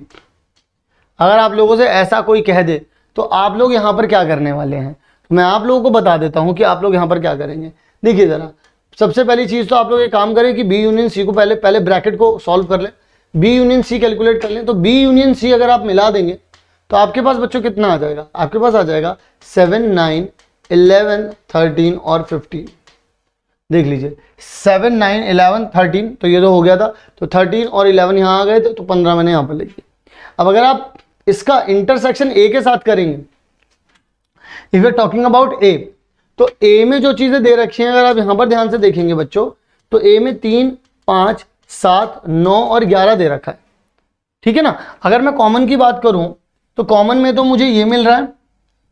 अगर आप लोगों से ऐसा कोई कह दे तो आप लोग यहां पर क्या करने वाले हैं? तो मैं आप लोगों को बता देता हूं कि आप लोग यहां पर क्या करेंगे। देखिए जरा, सबसे पहली चीज तो आप लोग एक काम करें कि बी यूनियन सी को पहले ब्रैकेट को सॉल्व कर लें, बी यूनियन सी कैलकुलेट कर लें। तो बी यूनियन सी अगर आप मिला देंगे तो आपके पास बच्चों कितना आ जाएगा? आपके पास आ जाएगा 7 9 11 13 और 15। देख लीजिए 7 9 11 13, तो ये तो हो गया था, तो 13 और 11 यहां आ गए थे, तो 15 मैंने यहां पर लिख दिया। अब अगर आप इसका इंटरसेक्शन ए के साथ करेंगे, if you are talking about A, तो ए में जो चीजें दे रखी हैं अगर आप यहां पर ध्यान से देखेंगे बच्चों, तो ए में 3 5 7 9 और 11 दे रखा है, ठीक है ना। अगर मैं कॉमन की बात करूं तो कॉमन में तो मुझे ये मिल रहा है,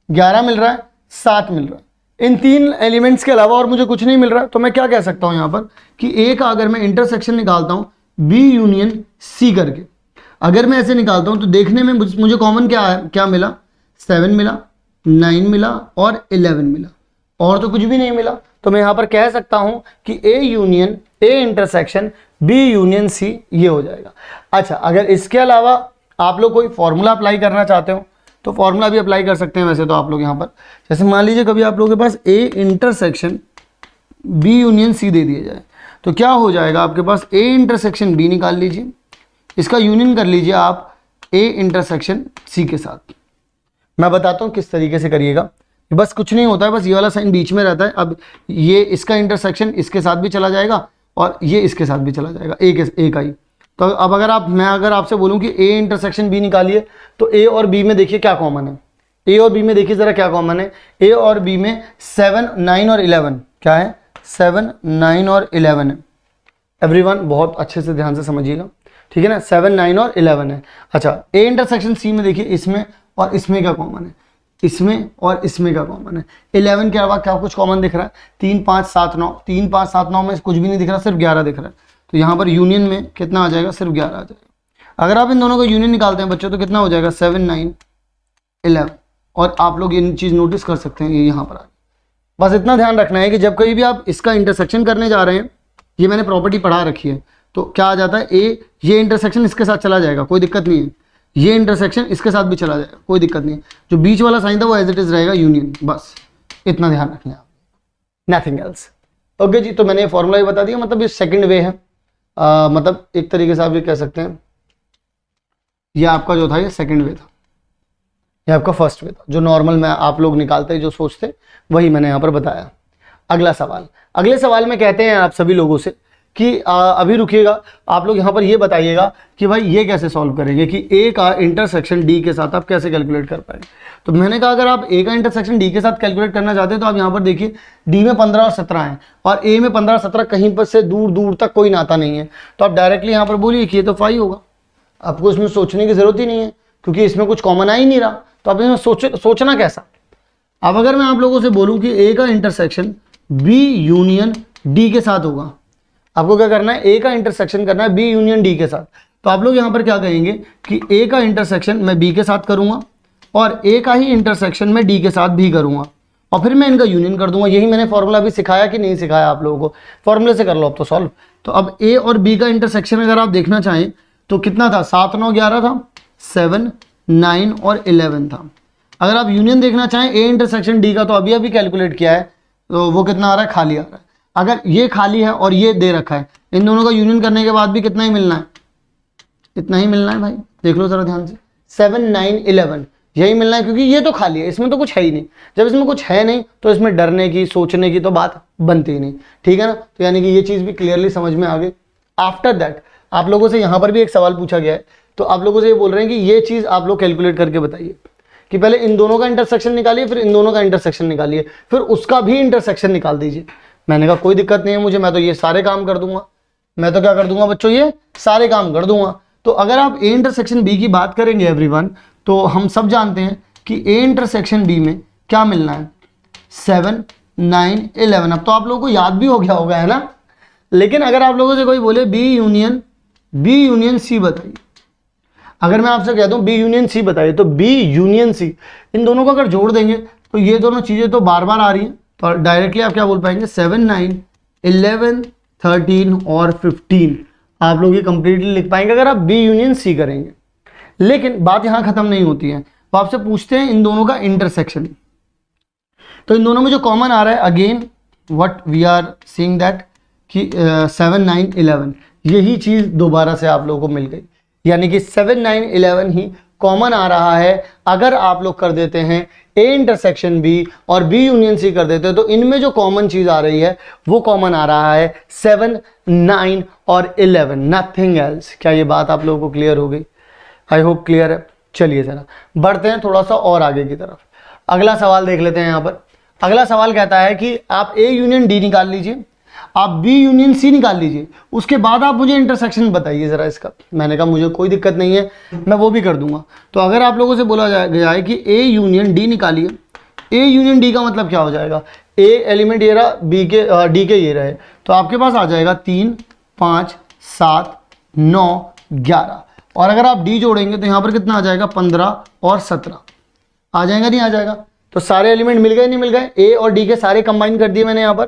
11 मिल रहा है, 7 मिल रहा है। इन 3 एलिमेंट्स के अलावा और मुझे कुछ नहीं मिल रहा। तो मैं क्या कह सकता हूं यहां पर कि ए का अगर मैं इंटरसेक्शन निकालता हूं बी यूनियन सी करके, अगर मैं ऐसे निकालता हूं तो देखने में मुझे कॉमन क्या मिला? 7 मिला, 9 मिला और 11 मिला, और तो कुछ भी नहीं मिला। तो मैं यहां पर कह सकता हूं कि A union A intersection B union C ये हो जाएगा। अच्छा, अगर इसके अलावा आप लोग कोई फॉर्मूला अप्लाई करना चाहते हो तो फॉर्मूला भी अप्लाई कर सकते हैं। वैसे तो आप लोग यहाँ पर, जैसे मान लीजिए कभी आप लोगों के पास A intersection B union C दे दिया जाए, तो क्या हो जाएगा आपके पास? ए इंटरसेक्शन बी निकाल लीजिए, इसका यूनियन कर लीजिए आप ए इंटरसेक्शन सी के साथ। मैं बताता हूँ किस तरीके से करिएगा। बस कुछ नहीं होता है, बस ये वाला साइन बीच में रहता है। अब ये इसका इंटरसेक्शन इसके साथ भी चला जाएगा और ये इसके साथ भी चला जाएगा, ए का ही। तो अब मैं अगर आपसे बोलूं कि ए इंटरसेक्शन बी निकालिए, तो ए और बी में देखिए क्या कॉमन है। ए और बी में देखिए जरा क्या कॉमन है। ए और बी में 7 9 और 11 क्या है? 7 9 और 11 है। एवरीवन बहुत अच्छे से ध्यान से समझिएगा, ठीक है ना, 7, 9 और 11 है। अच्छा, ए इंटरसेक्शन सी में देखिए इसमें और इसमें क्या कॉमन है, इसमें और इसमें क्या कॉमन है, 11 के अलावा क्या कुछ कॉमन दिख रहा है, 3, 5, 7, 9, 3, 5, 7, 9 में कुछ भी नहीं दिख रहा, सिर्फ 11 दिख रहा है। तो यहाँ पर यूनियन में कितना आ जाएगा, सिर्फ 11 आ जाएगा। अगर आप इन दोनों का यूनियन निकालते हैं बच्चों तो कितना हो जाएगा, 7, 9, 11। और आप लोग ये चीज़ नोटिस कर सकते हैं, ये यहाँ पर आ, बस इतना ध्यान रखना है कि जब कहीं भी आप इसका इंटरसेक्शन करने जा रहे हैं, ये मैंने प्रॉपर्टी पढ़ा रखी है, तो क्या आ जाता है, ये इंटरसेक्शन इसके साथ चला जाएगा, कोई दिक्कत नहीं है, ये इंटरसेक्शन इसके साथ भी चला जाएगा, कोई दिक्कत नहीं है, जो बीच वाला साइन था वो एज इट इज रहेगा यूनियन, बस इतना ध्यान रखना है आप, नथिंग एल्स। ओके जी, तो मैंने ये फॉर्मूला ही बता दिया, मतलब ये सेकंड वे है, मतलब एक तरीके से आप ये कह सकते हैं, ये आपका जो था ये सेकंड वे था, ये आपका फर्स्ट वे था, जो नॉर्मल में आप लोग निकालते जो सोचते वही मैंने यहाँ पर बताया। अगला सवाल, अगले सवाल में कहते हैं आप सभी लोगों से कि अभी रुकिएगा, आप लोग यहाँ पर ये बताइएगा कि भाई ये कैसे सॉल्व करेंगे कि ए का इंटरसेक्शन डी के साथ आप कैसे कैलकुलेट कर पाएंगे। तो मैंने कहा अगर आप ए का इंटरसेक्शन डी के साथ कैलकुलेट करना चाहते हैं तो आप यहाँ पर देखिए, डी में 15 और 17 हैं और ए में 15 17 कहीं पर से दूर दूर तक कोई नाता नहीं है, तो आप डायरेक्टली यहाँ पर बोलिए कि ये तो 5 होगा, आपको इसमें सोचने की जरूरत ही नहीं है क्योंकि इसमें कुछ कॉमन आ ही नहीं रहा, तो आप इसमें सोचना कैसा। अब अगर मैं आप लोगों से बोलूँ कि ए का इंटरसेक्शन बी यूनियन डी के साथ होगा, आपको क्या करना है, ए का इंटरसेक्शन करना है बी यूनियन डी के साथ, तो आप लोग यहाँ पर क्या कहेंगे कि ए का इंटरसेक्शन मैं बी के साथ करूँगा और ए का ही इंटरसेक्शन मैं डी के साथ भी करूँगा और फिर मैं इनका यूनियन कर दूंगा। यही मैंने फॉर्मूला भी सिखाया कि नहीं सिखाया आप लोगों को, फॉर्मूले से कर लो अब तो सॉल्व। तो अब ए और बी का इंटरसेक्शन अगर आप देखना चाहें तो कितना था, 7, 9, 11 था, 7, 9 और 11 था। अगर आप यूनियन देखना चाहें ए इंटरसेक्शन डी का तो अभी अभी कैलकुलेट किया है, तो वो कितना आ रहा है, खाली आ रहा है। अगर ये खाली है और ये दे रखा है, इन दोनों का यूनियन करने के बाद भी कितना ही मिलना है, इतना ही मिलना है भाई, देख लो जरा ध्यान से, 7, 9, 11 यही मिलना है क्योंकि ये तो खाली है, इसमें तो कुछ है ही नहीं। जब इसमें कुछ है नहीं तो इसमें डरने की सोचने की तो बात बनती ही नहीं, ठीक है ना। तो यानी कि ये चीज़ भी क्लियरली समझ में आ गई। आफ्टर दैट आप लोगों से यहाँ पर भी एक सवाल पूछा गया है, तो आप लोगों से ये बोल रहे हैं कि ये चीज़ आप लोग कैलकुलेट करके बताइए कि पहले इन दोनों का इंटरसेक्शन निकालिए, फिर इन दोनों का इंटरसेक्शन निकालिए, फिर उसका भी इंटरसेक्शन निकाल दीजिए। मैंने कहा कोई दिक्कत नहीं है मुझे, मैं तो ये सारे काम कर दूंगा, मैं तो क्या कर दूंगा बच्चों, ये सारे काम कर दूंगा। तो अगर आप ए इंटरसेक्शन बी की बात करेंगे एवरीवन, तो हम सब जानते हैं कि ए इंटरसेक्शन बी में क्या मिलना है, 7, 9, 11। अब तो आप लोगों को याद भी हो गया होगा, है ना। लेकिन अगर आप लोगों से कोई बोले बी यूनियन सी बताइए, अगर मैं आपसे कह दूं बी यूनियन सी बताइए, तो बी यूनियन सी इन दोनों को अगर जोड़ देंगे तो ये दोनों चीज़ें तो बार बार आ रही हैं, तो डायरेक्टली आप क्या बोल पाएंगे, 7, 9, 11, 13 और 15 आप लोग ये कंप्लीटली लिख पाएंगे अगर आप बी यूनियन सी करेंगे। लेकिन बात यहाँ खत्म नहीं होती है, तो आपसे पूछते हैं इन दोनों का इंटरसेक्शन। तो इन दोनों में जो कॉमन आ रहा है, again what we are seeing that कि 7, 9, 11 यही चीज़ दोबारा से आप लोगों को मिल गई, यानी कि 7, 9, 11 ही कॉमन आ रहा है। अगर आप लोग कर देते हैं ए इंटरसेक्शन बी और बी यूनियन सी कर देते हैं, तो इनमें जो कॉमन चीज़ आ रही है वो कॉमन आ रहा है 7, 9 और 11, नथिंग एल्स। क्या ये बात आप लोगों को क्लियर हो गई? आई होप क्लियर है। चलिए जरा बढ़ते हैं थोड़ा सा और आगे की तरफ। अगला सवाल देख लेते हैं। यहाँ पर अगला सवाल कहता है कि आप ए यूनियन डी निकाल लीजिए, आप बी यूनियन सी निकाल लीजिए, उसके बाद आप मुझे इंटरसेक्शन बताइए ज़रा इसका। मैंने कहा मुझे कोई दिक्कत नहीं है, मैं वो भी कर दूंगा। तो अगर आप लोगों से बोला गया है कि ए यूनियन डी निकालिए, ए यूनियन डी का मतलब क्या हो जाएगा, ए एलिमेंट ये रहा, बी के डी के ये रहे, तो आपके पास आ जाएगा 3, 5, 7, 9, 11। और अगर आप डी जोड़ेंगे तो यहाँ पर कितना आ जाएगा, 15 और 17 आ जाएगा, नहीं आ जाएगा? तो सारे एलिमेंट मिल गए, नहीं मिल गए? ए और डी के सारे कंबाइन कर दिए मैंने यहाँ पर।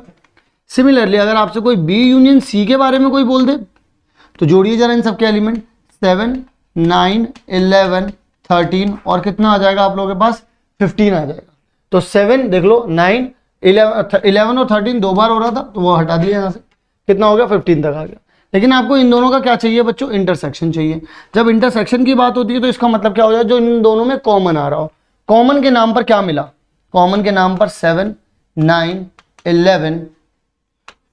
सिमिलरली अगर आपसे कोई बी यूनियन सी के बारे में कोई बोल दे तो जोड़िए जरा इन सबके एलिमेंट, 7, 9, 11, 13 और कितना आ जाएगा आप लोगों के पास, 15 आ जाएगा। तो 7 देख लो, 9, 11 और 13 दो बार हो रहा था तो वो हटा दिया यहाँ से, कितना हो गया, 15 तक आ गया। लेकिन आपको इन दोनों का क्या चाहिए बच्चों, इंटरसेक्शन चाहिए। जब इंटरसेक्शन की बात होती है तो इसका मतलब क्या हो जाए, जो इन दोनों में कॉमन आ रहा हो। कॉमन के नाम पर क्या मिला, कॉमन के नाम पर 7, 9, 11,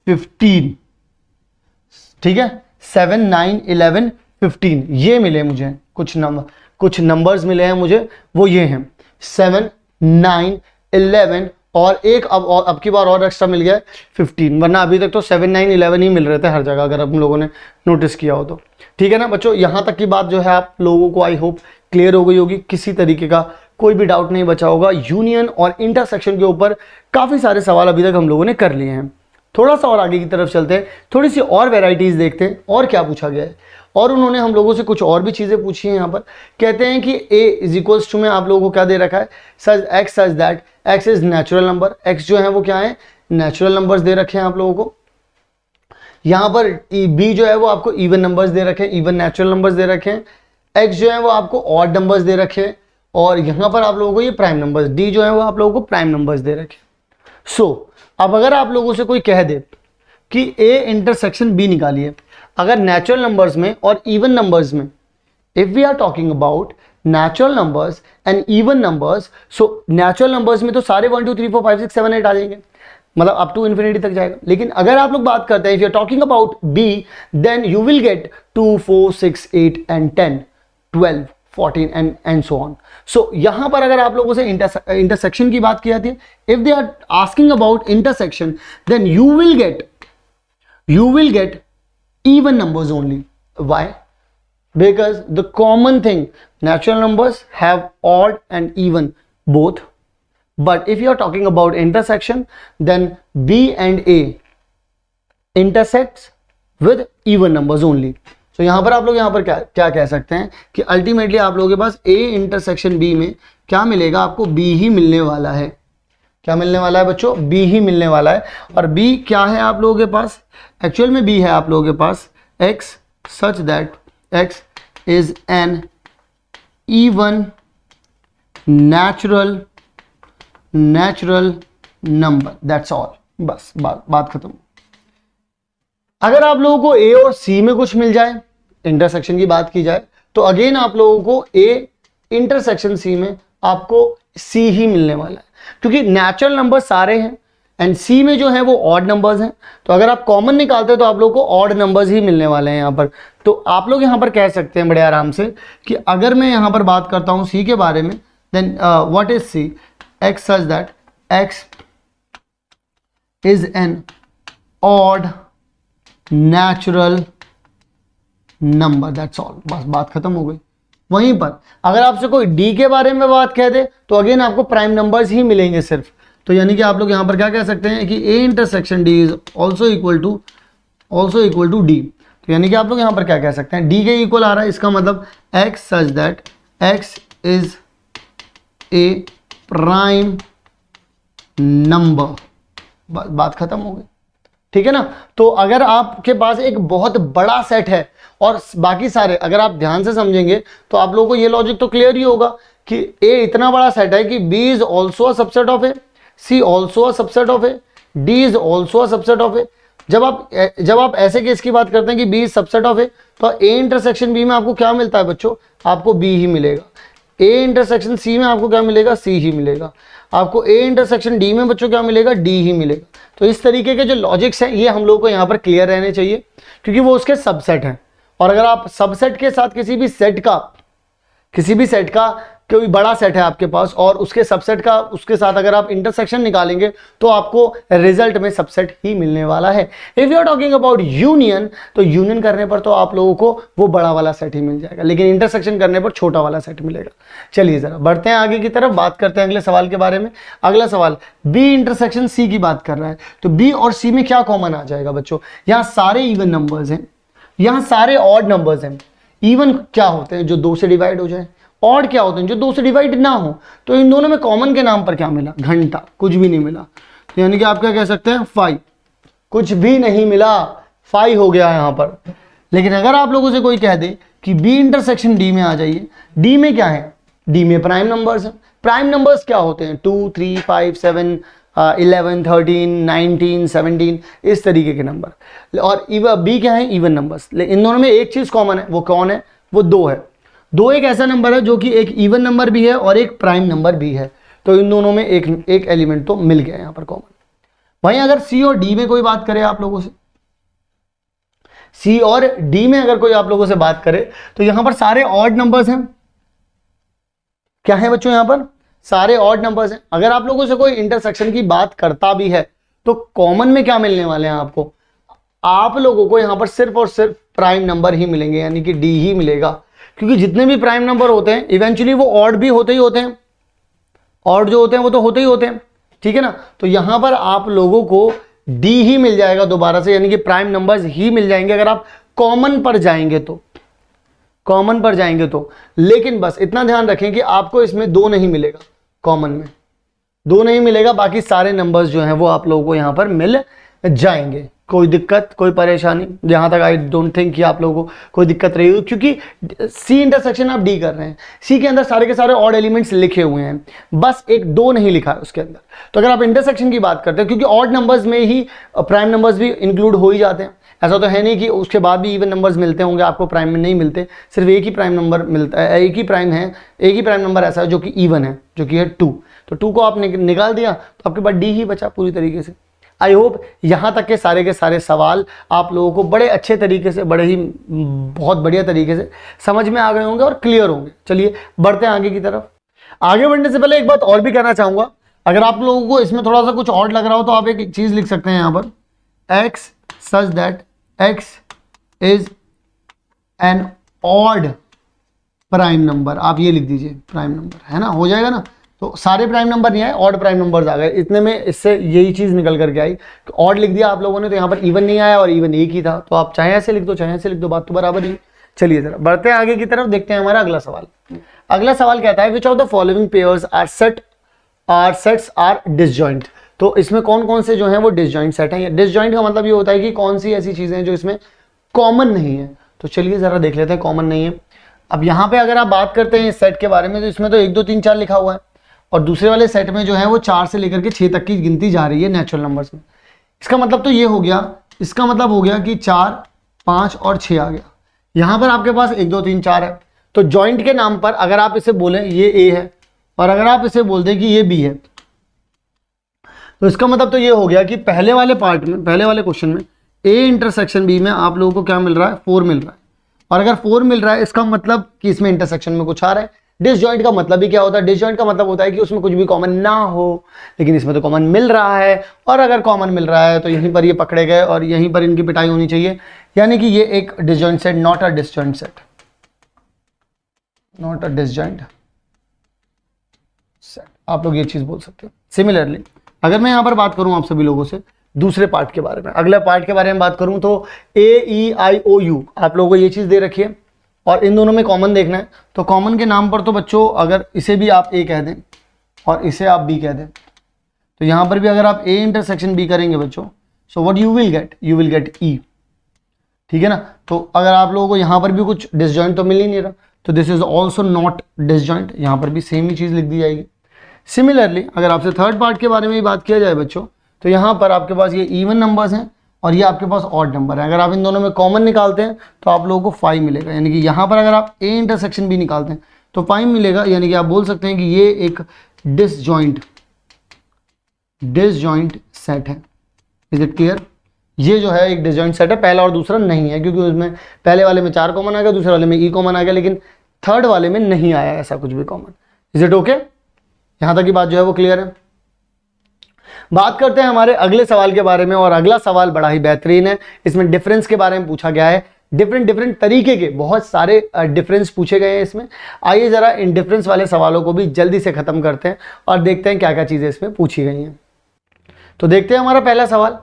15, ठीक है, 7, 9, 11, 15 ये मिले मुझे, कुछ नंबर्स मिले हैं मुझे, वो ये हैं 7, 9, 11 और एक अब की बार और एक्स्ट्रा मिल गया है 15, वरना अभी तक तो 7, 9, 11 ही मिल रहे थे हर जगह, अगर हम लोगों ने नोटिस किया हो तो। ठीक है ना बच्चों, यहाँ तक की बात जो है आप लोगों को आई होप क्लियर हो गई होगी, किसी तरीके का कोई भी डाउट नहीं बचा होगा। यूनियन और इंटरसेक्शन के ऊपर काफ़ी सारे सवाल अभी तक हम लोगों ने कर लिए हैं। थोड़ा सा और आगे की तरफ चलते हैं, थोड़ी सी और वेराइटीज़ देखते हैं और क्या पूछा गया है। और उन्होंने हम लोगों से कुछ और भी चीज़ें पूछी हैं। यहाँ पर कहते हैं कि a इज इक्वल्स टू में आप लोगों को क्या दे रखा है, such X such that X is natural number, X जो है वो क्या है, नेचुरल नंबर्स दे रखे हैं आप लोगों को। यहाँ पर b जो है वो आपको इवन नंबर्स दे रखे हैं, इवन नेचुरल नंबर्स दे रखे हैं। x जो है वो आपको ऑड नंबर्स दे रखे हैं, और यहाँ पर आप लोगों को ये प्राइम नंबर्स, d जो है वो आप लोगों को प्राइम नंबर्स दे रखे हैं। सो अब अगर आप लोगों से कोई कह दे कि a इंटरसेक्शन b निकालिए, अगर नेचुरल नंबर्स में और इवन नंबर्स में, if we are talking about natural numbers and even numbers, so natural numbers में तो सारे 1 2 3 4 5 6 7 8 आ जाएंगे, मतलब अप टू इन्फिनिटी तक जाएगा। लेकिन अगर आप लोग बात करते हैं if you are talking about b, then you will get 2 4 6 8 and 10 12 14 and so on. So यहां पर अगर आप लोगों से इंटरसेक्शन की बात की जाती है, if they are asking about intersection, then you will get even numbers only. Why? Because the common thing, natural numbers have odd and even both, but if you are talking about intersection, then b and a intersects with even numbers only. So यहाँ पर आप लोग यहाँ पर क्या कह सकते हैं कि अल्टीमेटली आप लोगों के पास a इंटरसेक्शन b में क्या मिलेगा, आपको b ही मिलने वाला है। क्या मिलने वाला है बच्चों, b ही मिलने वाला है। और b क्या है आप लोगों के पास, एक्चुअल में b है आप लोगों के पास x such that x is an even natural number, that's all। बस बात खत्म। अगर आप लोगों को a और c में कुछ मिल जाए, इंटरसेक्शन की बात की जाए, तो अगेन आप लोगों को a इंटरसेक्शन c में आपको c ही मिलने वाला है, क्योंकि नेचुरल नंबर सारे हैं एंड सी में जो है वो ऑड नंबर्स हैं। तो अगर आप कॉमन निकालते हैं तो आप लोगों को ऑड नंबर्स ही मिलने वाले हैं यहाँ पर। तो आप लोग यहाँ पर कह सकते हैं बड़े आराम से कि अगर मैं यहाँ पर बात करता हूँ सी के बारे में, then what is C, X such that X is an odd natural number, that's all. बस बात खत्म हो गई। वहीं पर अगर आपसे कोई डी के बारे में बात कह दे तो अगेन आपको प्राइम नंबर्स ही मिलेंगे सिर्फ। तो यानी कि आप लोग यहाँ पर क्या कह सकते हैं कि a intersection d is also equal to d। तो यानी कि आप लोग यहाँ पर क्या कह सकते हैं, d के इक्वल आ रहा है, इसका मतलब x such that x is A prime number. बात खत्म हो गई, ठीक है ना। तो अगर आपके पास एक बहुत बड़ा सेट है और बाकी सारे, अगर आप ध्यान से समझेंगे तो आप लोगों को ये लॉजिक तो क्लियर ही होगा कि a इतना बड़ा सेट है कि b is also a subset of a, C also a subset of A, D is also a subset of A। जब आप ऐसे केस की बात करते हैं कि B is subset of A, तो A इंटरसेक्शन B में आपको क्या मिलता है बच्चों, आपको B ही मिलेगा। A इंटरसेक्शन C में आपको क्या मिलेगा, C ही मिलेगा। आपको A इंटरसेक्शन D में बच्चों क्या मिलेगा, D ही मिलेगा। तो इस तरीके के जो लॉजिक्स हैं ये हम लोग को यहाँ पर क्लियर रहने चाहिए, क्योंकि वो उसके सबसेट हैं। और अगर आप सबसेट के साथ किसी भी सेट का कोई बड़ा सेट है आपके पास और उसके सबसेट का उसके साथ अगर आप इंटरसेक्शन निकालेंगे तो आपको रिजल्ट में सबसेट ही मिलने वाला है। If you are talking about union, तो यूनियन करने पर तो आप लोगों को वो बड़ा वाला सेट ही मिल जाएगा, लेकिन इंटरसेक्शन करने पर छोटा वाला सेट मिलेगा। चलिए जरा बढ़ते हैं आगे की तरफ, बात करते हैं अगले सवाल के बारे में। अगला सवाल बी इंटरसेक्शन सी की बात कर रहा है, तो बी और सी में क्या कॉमन आ जाएगा बच्चों, यहाँ सारे इवन नंबर्स हैं, यहाँ सारे ऑड नंबर्स हैं। इवन क्या होते हैं, जो 2 से डिवाइड हो जाए, ऑड क्या होते हैं, जो 2 से डिवाइड ना हो। तो इन दोनों में कॉमन के नाम पर क्या मिला, घंटा, कुछ भी नहीं मिला। तो यानी कि आप क्या कह सकते हैं, 5, कुछ भी नहीं मिला, 5 हो गया यहाँ पर। लेकिन अगर आप लोगों से कोई कह दे कि बी इंटरसेक्शन डी में आ जाइए, डी में क्या है, डी में प्राइम नंबर्स हैं। प्राइम नंबर्स क्या होते हैं, 2 3 5 7 11 13 19 17, इस तरीके के नंबर। और बी क्या है, इवन नंबर्स। इन दोनों में एक चीज कॉमन है, वो कौन है, वो 2 है। 2 एक ऐसा नंबर है जो कि एक इवन नंबर भी है और एक प्राइम नंबर भी है। तो इन दोनों में एक एलिमेंट तो मिल गया यहाँ पर कॉमन। वहीं अगर सी और डी में कोई बात करे आप लोगों से, सी और डी में अगर कोई आप लोगों से बात करे, तो यहां पर सारे ऑड नंबर्स हैं। क्या है बच्चों, यहां पर सारे ऑड नंबर्स हैं। अगर आप लोगों से कोई इंटरसेक्शन की बात करता भी है तो कॉमन में क्या मिलने वाले हैं आपको, आप लोगों को यहां पर सिर्फ और सिर्फ प्राइम नंबर ही मिलेंगे, यानी कि डी ही मिलेगा, क्योंकि जितने भी प्राइम नंबर होते हैं इवेंचुअली वो ऑड भी होते ही होते हैं, ऑड जो होते हैं वो तो होते ही होते हैं, ठीक है ना। तो यहां पर आप लोगों को डी ही मिल जाएगा दोबारा से, यानी कि प्राइम नंबर्स ही मिल जाएंगे अगर आप कॉमन पर जाएंगे तो, कॉमन पर जाएंगे तो। लेकिन बस इतना ध्यान रखें कि आपको इसमें 2 नहीं मिलेगा, कॉमन में 2 नहीं मिलेगा, बाकी सारे नंबर्स जो हैं वो आप लोगों को यहां पर मिल जाएंगे। कोई दिक्कत, कोई परेशानी, जहां तक आई डोंट थिंक कि आप लोगों को कोई दिक्कत रही हो, क्योंकि सी इंटरसेक्शन आप डी कर रहे हैं, सी के अंदर सारे के सारे ऑड एलिमेंट्स लिखे हुए हैं, बस एक 2 नहीं लिखा है उसके अंदर। तो अगर आप इंटरसेक्शन की बात करते हैं, क्योंकि ऑड नंबर्स में ही प्राइम नंबर्स भी इंक्लूड हो ही जाते हैं, ऐसा तो है नहीं कि उसके बाद भी इवन नंबर्स मिलते होंगे, आपको प्राइम में नहीं मिलते, सिर्फ एक ही प्राइम नंबर मिलता है, एक ही प्राइम है, एक ही प्राइम नंबर ऐसा है जो कि इवन है, जो कि है 2। तो 2 को आप निकाल दिया तो आपके पास डी ही बचा पूरी तरीके से। आई होप यहां तक के सारे सवाल आप लोगों को बड़े अच्छे तरीके से, बड़े ही बहुत बढ़िया तरीके से समझ में आ गए होंगे और क्लियर होंगे। चलिए बढ़ते हैं आगे की तरफ। आगे बढ़ने से पहले एक बात और भी कहना चाहूंगा, अगर आप लोगों को इसमें थोड़ा सा कुछ ऑड लग रहा हो तो आप एक चीज लिख सकते हैं यहां पर, x such that x is an odd prime number. आप ये लिख दीजिए प्राइम नंबर, है ना, हो जाएगा ना। तो सारे प्राइम नंबर नहीं आए, ऑड प्राइम नंबर्स आ गए, इतने में इससे यही चीज निकल करके आई। तो ऑड लिख दिया आप लोगों ने, तो यहाँ पर इवन नहीं आया और इवन एक ही था, तो आप चाहे ऐसे लिख दो चाहे ऐसे लिख दो, बात तो बराबर ही। चलिए जरा बढ़ते हैं आगे की तरफ, देखते हैं हमारा अगला सवाल। अगला सवाल कहता है which of the following pairs are sets are disjoint. तो इसमें कौन कौन से जो है वो डिसजॉइंट सेट हैं। डिसजॉइंट का मतलब ये होता है कि कौन सी ऐसी चीजें हैं जो इसमें कॉमन नहीं है। तो चलिए जरा देख लेते हैं कॉमन नहीं है। अब यहाँ पे अगर आप बात करते हैं इस सेट के बारे में, तो इसमें तो 1 2 3 4 लिखा हुआ है, और दूसरे वाले सेट में जो है वो 4 से लेकर के 6 तक की गिनती जा रही है नेचुरल नंबर्स में। इसका मतलब तो ये हो गया, इसका मतलब हो गया कि 4 5 और 6 आ गया। यहां पर आपके पास 1 2 3 4 है, तो जॉइंट के नाम पर अगर आप इसे बोलें ये A है, और अगर आप इसे बोल दें कि ये B है, तो इसका मतलब तो ये हो गया कि पहले वाले पार्ट में, पहले वाले क्वेश्चन में A इंटरसेक्शन B में आप लोगों को क्या मिल रहा है, 4 मिल रहा है। और अगर 4 मिल रहा है इसका मतलब कि इसमें इंटरसेक्शन में कुछ आ रहा है। डिसजॉइंट का मतलब भी क्या होता है, डिसजॉइंट का मतलब होता है कि उसमें कुछ भी कॉमन ना हो, लेकिन इसमें तो कॉमन मिल रहा है, और अगर कॉमन मिल रहा है तो यहीं पर ये पकड़े गए और यहीं पर इनकी पिटाई होनी चाहिए, यानी कि ये एक disjoint set, not a disjoint set, not a disjoint set, आप लोग ये चीज बोल सकते हो। सिमिलरली अगर मैं यहां पर बात करूं आप सभी लोगों से दूसरे पार्ट के बारे में, अगले पार्ट के बारे में बात करूं, तो AEIOU आप लोगों को ये चीज दे रखी है, और इन दोनों में कॉमन देखना है। तो कॉमन के नाम पर तो बच्चों अगर इसे भी आप A कह दें और इसे आप B कह दें, तो यहां पर भी अगर आप A इंटरसेक्शन B करेंगे बच्चों, so what you will gate E, ठीक है ना। तो अगर आप लोगों को यहां पर भी कुछ डिसजॉइंट तो मिल ही नहीं रहा, तो this is also not disjoint, यहां पर भी सेम ही चीज लिख दी जाएगी। सिमिलरली अगर आपसे थर्ड पार्ट के बारे में भी बात किया जाए बच्चों, तो यहां पर आपके पास ये इवन नंबर्स हैं और ये आपके पास ऑड नंबर है। अगर आप इन दोनों में कॉमन निकालते हैं तो आप लोगों को 5 मिलेगा, यानी कि यहाँ पर अगर आप A इंटरसेक्शन B निकालते हैं तो 5 मिलेगा, यानी कि आप बोल सकते हैं कि ये एक डिसजॉइंट सेट है। Is it clear? ये जो है एक डिसजॉइंट सेट है, पहला और दूसरा नहीं है, क्योंकि उसमें पहले वाले में 4 कॉमन आ गया, दूसरे वाले में E कॉमन आ गया, लेकिन थर्ड वाले में नहीं आया ऐसा कुछ भी कॉमन। Is it okay? यहां तक की बात जो है वो क्लियर है। बात करते हैं हमारे अगले सवाल के बारे में, और अगला सवाल बड़ा ही बेहतरीन है। इसमें डिफरेंस के बारे में पूछा गया है, डिफरेंट तरीके के बहुत सारे डिफरेंस पूछे गए हैं इसमें। आइए जरा इन डिफरेंस वाले सवालों को भी जल्दी से खत्म करते हैं और देखते हैं क्या क्या चीजें इसमें पूछी गई हैं। तो देखते हैं हमारा पहला सवाल।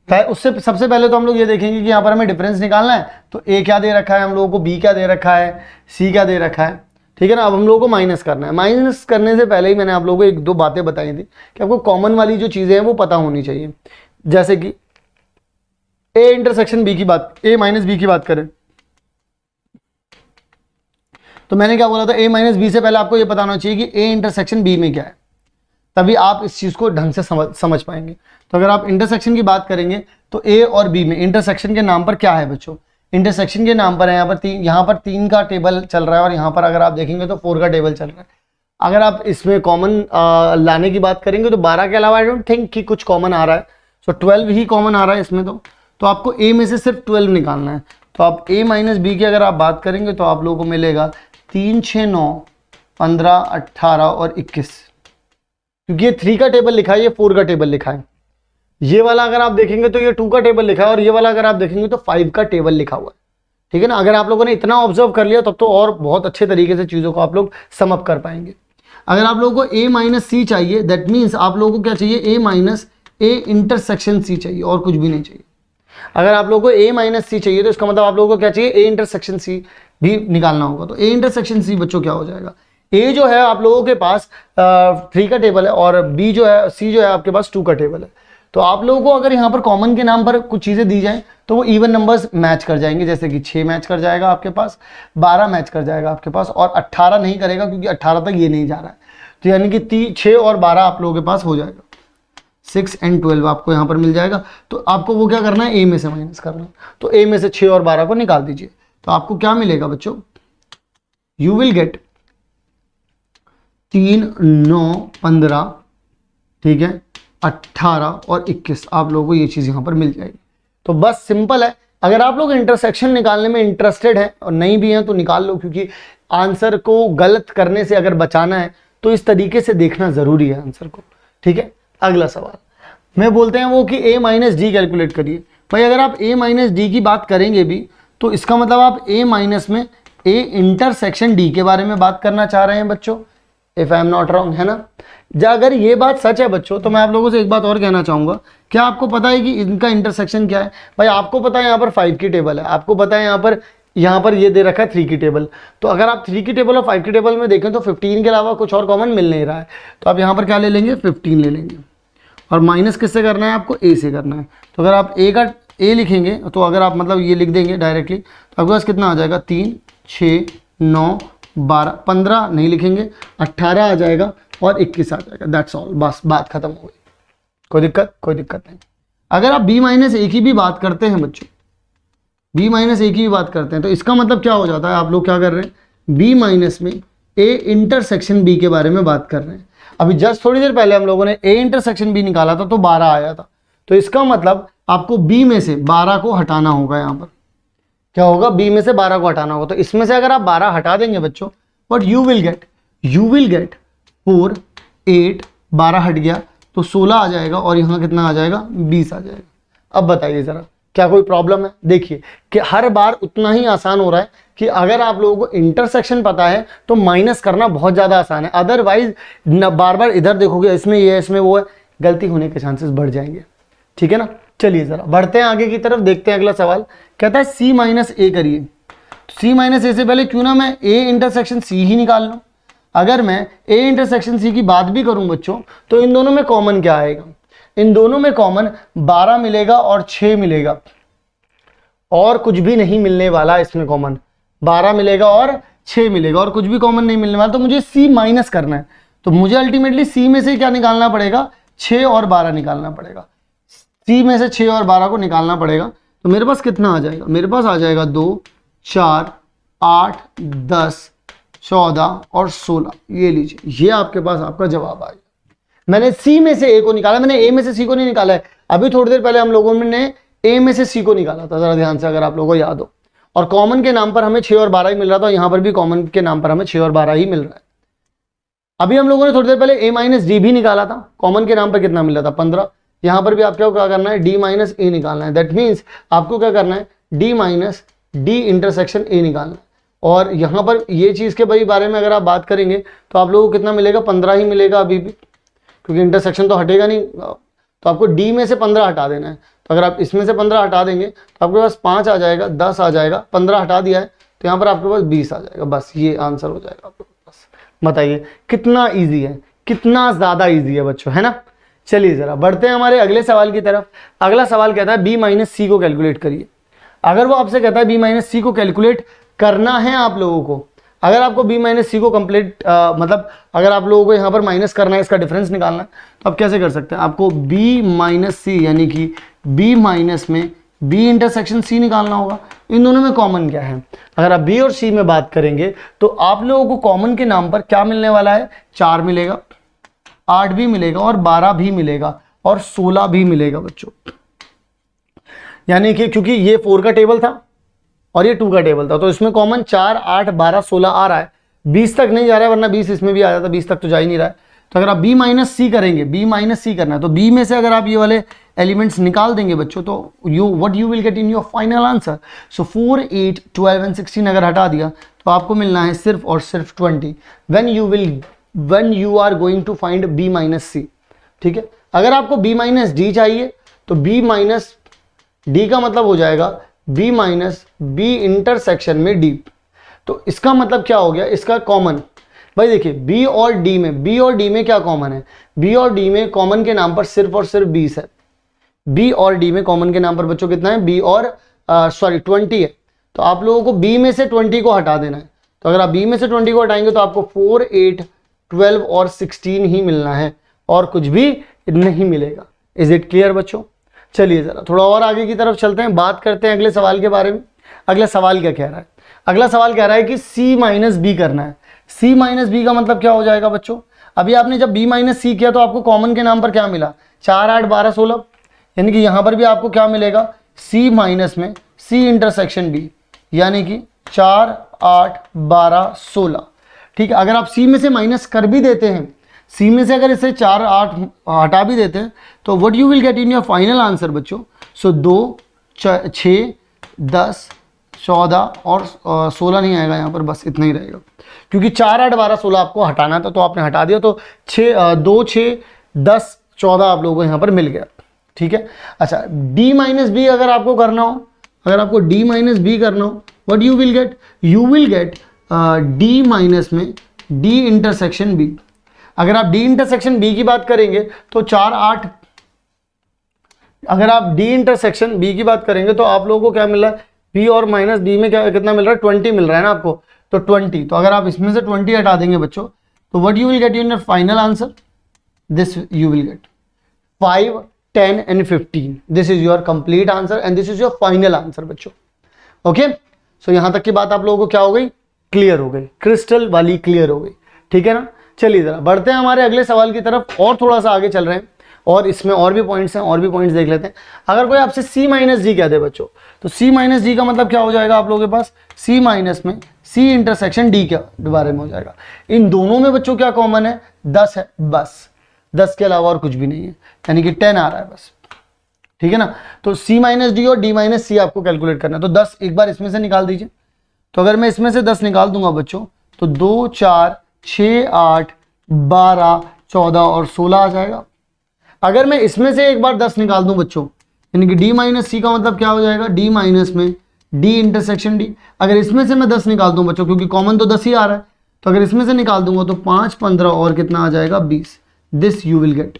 उससे सबसे पहले तो हम लोग ये देखेंगे कि यहाँ पर हमें डिफरेंस निकालना है, तो A क्या दे रखा है हम लोगों को, B क्या दे रखा है, C क्या दे रखा है, ठीक है ना। अब हम लोगों को माइनस करना है। माइनस करने से पहले ही मैंने आप लोगों को 1 2 बातें बताई थी कि आपको कॉमन वाली जो चीजें हैं वो पता होनी चाहिए। जैसे कि A इंटरसेक्शन B की बात, A माइनस B की बात करें, तो मैंने क्या बोला था, A माइनस B से पहले आपको ये पता होना चाहिए कि A इंटरसेक्शन B में क्या है, तभी आप इस चीज को ढंग से समझ पाएंगे। तो अगर आप इंटरसेक्शन की बात करेंगे तो A और B में इंटरसेक्शन के नाम पर क्या है बच्चों, इंटरसेक्शन के नाम पर है यहाँ पर 3 का टेबल चल रहा है, और यहाँ पर अगर आप देखेंगे तो 4 का टेबल चल रहा है। अगर आप इसमें कॉमन लाने की बात करेंगे तो 12 के अलावा आई डोंट थिंक कि कुछ कॉमन आ रहा है, सो 12 ही कॉमन आ रहा है इसमें। तो आपको A में से सिर्फ 12 निकालना है। तो आप A माइनस B की अगर आप बात करेंगे तो आप लोगों को मिलेगा 3 6 9 15 18 और 21, क्योंकि ये 3 का टेबल लिखा है, ये 4 का टेबल लिखा है। ये वाला अगर आप देखेंगे तो ये 2 का टेबल लिखा है, और ये वाला अगर आप देखेंगे तो 5 का टेबल लिखा हुआ है। ठीक है ना। अगर आप लोगों ने इतना ऑब्जर्व कर लिया तब तो और बहुत अच्छे तरीके से चीज़ों को आप लोग सम अप कर पाएंगे। अगर आप लोगों को a माइनस सी चाहिए, दैट मीन्स आप लोगों को क्या चाहिए, a minus A intersection C चाहिए, और कुछ भी नहीं चाहिए। अगर आप लोगों को a माइनस सी चाहिए तो इसका मतलब आप लोगों को क्या चाहिए, a इंटरसेक्शन सी भी निकालना होगा। तो a इंटरसेक्शन सी बच्चों क्या हो जाएगा, a जो है आप लोगों के पास 3 का टेबल है, और b जो है, c जो है आपके पास 2 का टेबल है। तो आप लोगों को अगर यहाँ पर कॉमन के नाम पर कुछ चीज़ें दी जाएं तो वो इवन नंबर्स मैच कर जाएंगे, जैसे कि 6 मैच कर जाएगा आपके पास, 12 मैच कर जाएगा आपके पास, और 18 नहीं करेगा क्योंकि 18 तक ये नहीं जा रहा है। तो यानी कि 6 और 12 आप लोगों के पास हो जाएगा, 6 and 12 आपको यहाँ पर मिल जाएगा। तो आपको वो क्या करना है, a में से माइनस करना है। तो a में से 6 और 12 को निकाल दीजिए, तो आपको क्या मिलेगा बच्चों, यू विल गेट 3, 9, 15, ठीक है, 18 और 21, आप लोगों को ये चीज़ यहाँ पर मिल जाएगी। तो बस सिंपल है। अगर आप लोग इंटरसेक्शन निकालने में इंटरेस्टेड हैं और नहीं भी हैं तो निकाल लो, क्योंकि आंसर को गलत करने से अगर बचाना है तो इस तरीके से देखना ज़रूरी है आंसर को। ठीक है। अगला सवाल मैं बोलते हैं वो कि a माइनस डी कैलकुलेट करिए। भाई अगर आप a माइनस डी की बात करेंगे भी तो इसका मतलब आप a माइनस में a इंटरसेक्शन d के बारे में बात करना चाह रहे हैं बच्चों, if I am not wrong, है ना। अगर ये बात सच है बच्चों तो मैं आप लोगों से एक बात और कहना चाहूँगा, क्या आपको पता है कि इनका इंटरसेक्शन क्या है। भाई आपको पता है यहाँ पर 5 की टेबल है, आपको पता है यहाँ पर ये दे रखा है 3 की टेबल। तो अगर आप 3 की टेबल और 5 की टेबल में देखें तो 15 के अलावा कुछ और कॉमन मिल नहीं रहा है। तो आप यहाँ पर क्या ले लेंगे, 15 ले लेंगे, और माइनस किससे करना है, आपको a से करना है। तो अगर आप a लिखेंगे तो अगर आप मतलब ये लिख देंगे डायरेक्टली तो आपके पास कितना आ जाएगा, 3, 6, 9, 12, 15 नहीं लिखेंगे, 18 आ जाएगा और 21 आ जाएगा। दैट्स ऑल, बस बात खत्म हो गई। कोई दिक्कत नहीं। अगर आप b माइनस ए की भी बात करते हैं बच्चों, b माइनस ए की भी बात करते हैं तो इसका मतलब क्या हो जाता है, आप लोग क्या कर रहे हैं, b माइनस में a इंटरसेक्शन b के बारे में बात कर रहे हैं। अभी जस्ट थोड़ी देर पहले हम लोगों ने a इंटरसेक्शन b निकाला था तो 12 आया था। तो इसका मतलब आपको b में से 12 को हटाना होगा। यहाँ पर क्या होगा, b में से 12 को हटाना होगा। तो इसमें से अगर आप 12 हटा देंगे बच्चों, बट यू विल गेट 4, 8, 12 हट गया तो 16 आ जाएगा, और यहाँ कितना आ जाएगा, 20 आ जाएगा। अब बताइए ज़रा, क्या कोई प्रॉब्लम है। देखिए कि हर बार उतना ही आसान हो रहा है कि अगर आप लोगों को इंटरसेक्शन पता है तो माइनस करना बहुत ज़्यादा आसान है। अदरवाइज बार बार इधर देखोगे, इसमें ये है, इसमें वो है, गलती होने के चांसेस बढ़ जाएंगे। ठीक है ना। चलिए ज़रा बढ़ते हैं आगे की तरफ, देखते हैं अगला सवाल। कहता है c माइनस ए करिए। तो c माइनस ए से पहले क्यों ना मैं a इंटरसेक्शन c ही निकाल लूँ। अगर मैं a इंटरसेक्शन c की बात भी करूँ बच्चों तो इन दोनों में कॉमन क्या आएगा, इन दोनों में कॉमन 12 मिलेगा और 6 मिलेगा, और कुछ भी नहीं मिलने वाला। इसमें कॉमन 12 मिलेगा और 6 मिलेगा, और कुछ भी कॉमन नहीं मिलने वाला। तो मुझे c माइनस करना है, तो मुझे अल्टीमेटली c में से क्या निकालना पड़ेगा, 6 और 12 निकालना पड़ेगा। c में से 6 और 12 को निकालना पड़ेगा। तो मेरे पास कितना आ जाएगा, मेरे पास आ जाएगा 2, 4, 8, 10, 14 और 16। ये लीजिए, ये आपके पास आपका जवाब आ गया। मैंने c में से a को निकाला, मैंने a में से c को नहीं निकाला है। अभी थोड़ी देर पहले हम लोगों ने a में से c को निकाला था, जरा ध्यान से अगर आप लोगों को याद हो। और कॉमन के नाम पर हमें 6 और 12 ही मिल रहा था, यहाँ पर भी कॉमन के नाम पर हमें 6 और 12 ही मिल रहा है। अभी हम लोगों ने थोड़ी देर पहले a माइनस डी भी निकाला था, कॉमन के नाम पर कितना मिल रहा था, 15। यहाँ पर भी आपको क्या करना है, d माइनस ए निकालना है। दैट मीन्स आपको क्या करना है, d minus D intersection a निकालना है। और यहाँ पर ये चीज़ के बारे में अगर आप बात करेंगे तो आप लोगों को कितना मिलेगा, 15 ही मिलेगा अभी भी, क्योंकि इंटरसेक्शन तो हटेगा नहीं। तो आपको d में से 15 हटा देना है। तो अगर आप इसमें से 15 हटा देंगे तो आपके पास 5 आ जाएगा, 10 आ जाएगा, 15 हटा दिया है तो यहाँ पर आपके पास 20 आ जाएगा। बस ये आंसर हो जाएगा आपके पास। बताइए कितना ईजी है, कितना ज़्यादा ईजी है बच्चों, है ना। चलिए ज़रा बढ़ते हैं हमारे अगले सवाल की तरफ। अगला सवाल कहता है b माइनस सी को कैलकुलेट करिए। अगर वो आपसे कहता है b माइनस सी को कैलकुलेट करना है आप लोगों को, अगर आपको b माइनस सी को कंप्लीट मतलब अगर आप लोगों को यहाँ पर माइनस करना है, इसका डिफरेंस निकालना है, तो आप कैसे कर सकते हैं, आपको b माइनस सी यानी कि b माइनस में b इंटरसेक्शन c निकालना होगा। इन दोनों में कॉमन क्या है, अगर आप b और c में बात करेंगे तो आप लोगों को कॉमन के नाम पर क्या मिलने वाला है, 4 मिलेगा, 8 भी मिलेगा और 12 भी मिलेगा और 16 भी मिलेगा बच्चों। यानी कि क्योंकि ये 4 का टेबल था और ये 2 का टेबल था, तो इसमें कॉमन 4, 8, 12, 16 आ रहा है। 20 तक नहीं जा रहा है, वरना 20 इसमें भी आ जाता, 20 तक तो जा ही नहीं रहा है। तो अगर आप बी माइनस सी करेंगे, बी माइनस सी करना है, तो बी में से अगर आप ये वाले एलिमेंट्स निकाल देंगे बच्चों, तो what you will get in your final answer. So 4, 8, 12 and 16 अगर हटा दिया तो आपको मिलना है सिर्फ और सिर्फ 20 when you are going to find B minus C. ठीक है, अगर आपको बी माइनस डी चाहिए तो बी माइनस डी का मतलब हो जाएगा बी माइनस बी इंटरसेक्शन में डी। तो इसका मतलब क्या हो गया, इसका कॉमन, भाई देखिए बी और डी में क्या कॉमन है, बी और डी में कॉमन के नाम पर सिर्फ और सिर्फ 20 है। बी और डी में कॉमन के नाम पर बच्चों कितना है, बी और 20 है। तो आप लोगों को बी में से 20 को हटा देना है। तो अगर आप बी में से 20 को हटाएंगे तो आपको 4, 8, 12 और 16 ही मिलना है और कुछ भी नहीं मिलेगा। इज इट क्लियर बच्चों? चलिए जरा थोड़ा और आगे की तरफ चलते हैं, बात करते हैं अगले सवाल के बारे में। अगला सवाल क्या कह रहा है? अगला सवाल कह रहा है कि c माइनस बी करना है। c माइनस बी का मतलब क्या हो जाएगा बच्चों? अभी आपने जब b माइनस सी किया तो आपको कॉमन के नाम पर क्या मिला, 4, 8, 12, 16, यानी कि यहां पर भी आपको क्या मिलेगा, c माइनस में c इंटरसेक्शन b, यानी कि 4, 8, 12, 16। ठीक है, अगर आप c में से माइनस कर भी देते हैं, c में से अगर इसे 4, 8 हटा भी देते हैं तो what you will get in your final answer बच्चों। सो 2, 6, 10, 14 और 16 नहीं आएगा यहाँ पर, बस इतना ही रहेगा क्योंकि 4, 8, 12, 16 आपको हटाना था तो आपने हटा दिया। तो 2, 6, 10, 14 आप लोगों को यहाँ पर मिल गया। ठीक है, अच्छा d माइनस बी अगर आपको करना हो, अगर आपको d माइनस बी करना हो, what you will gate, you will gate d minus में d इंटरसेक्शन b। अगर आप d इंटरसेक्शन b की बात करेंगे तो 4, 8, अगर आप d इंटरसेक्शन b की बात करेंगे तो आप लोगों को क्या मिल रहा है, b और माइनस d में क्या कितना मिल रहा है, 20 मिल रहा है ना आपको, तो 20। तो अगर आप इसमें से 20 हटा देंगे बच्चों तो what you will get in your final answer, this you will gate 5, 10 and 15। This is your complete answer and this is your final answer बच्चों। ओके, सो यहां तक की बात आप लोगों को क्या हो गई, क्लियर हो गई, क्रिस्टल वाली क्लियर हो गई। ठीक है ना, चलिए जरा बढ़ते हैं हमारे अगले सवाल की तरफ और थोड़ा सा आगे चल रहे हैं और इसमें और भी पॉइंट्स हैं, और भी पॉइंट्स देख लेते हैं। अगर कोई आपसे c माइनस डी कह दे बच्चों, तो c माइनस डी का मतलब क्या हो जाएगा आप लोगों के पास, c माइनस में c इंटरसेक्शन d के बारे में हो जाएगा। इन दोनों में बच्चों क्या कॉमन है, 10 है, बस 10 के अलावा और कुछ भी नहीं है, यानी कि 10 आ रहा है बस। ठीक है ना, तो c माइनस डी और d माइनस सी आपको कैलकुलेट करना है। तो 10 एक बार इसमें से निकाल दीजिए। तो अगर मैं इसमें से 10 निकाल दूंगा बच्चों तो 2, 4, 6, 8, 12, 14 और 16 आ जाएगा। अगर मैं इसमें से एक बार 10 निकाल दूं बच्चों, यानी कि d माइनस सी का मतलब क्या हो जाएगा, d माइनस में d इंटरसेक्शन d। अगर इसमें से मैं 10 निकाल दूं बच्चों, क्योंकि कॉमन तो 10 ही आ रहा है, तो अगर इसमें से निकाल दूंगा तो 5, 15 और कितना आ जाएगा, 20। This you will gate.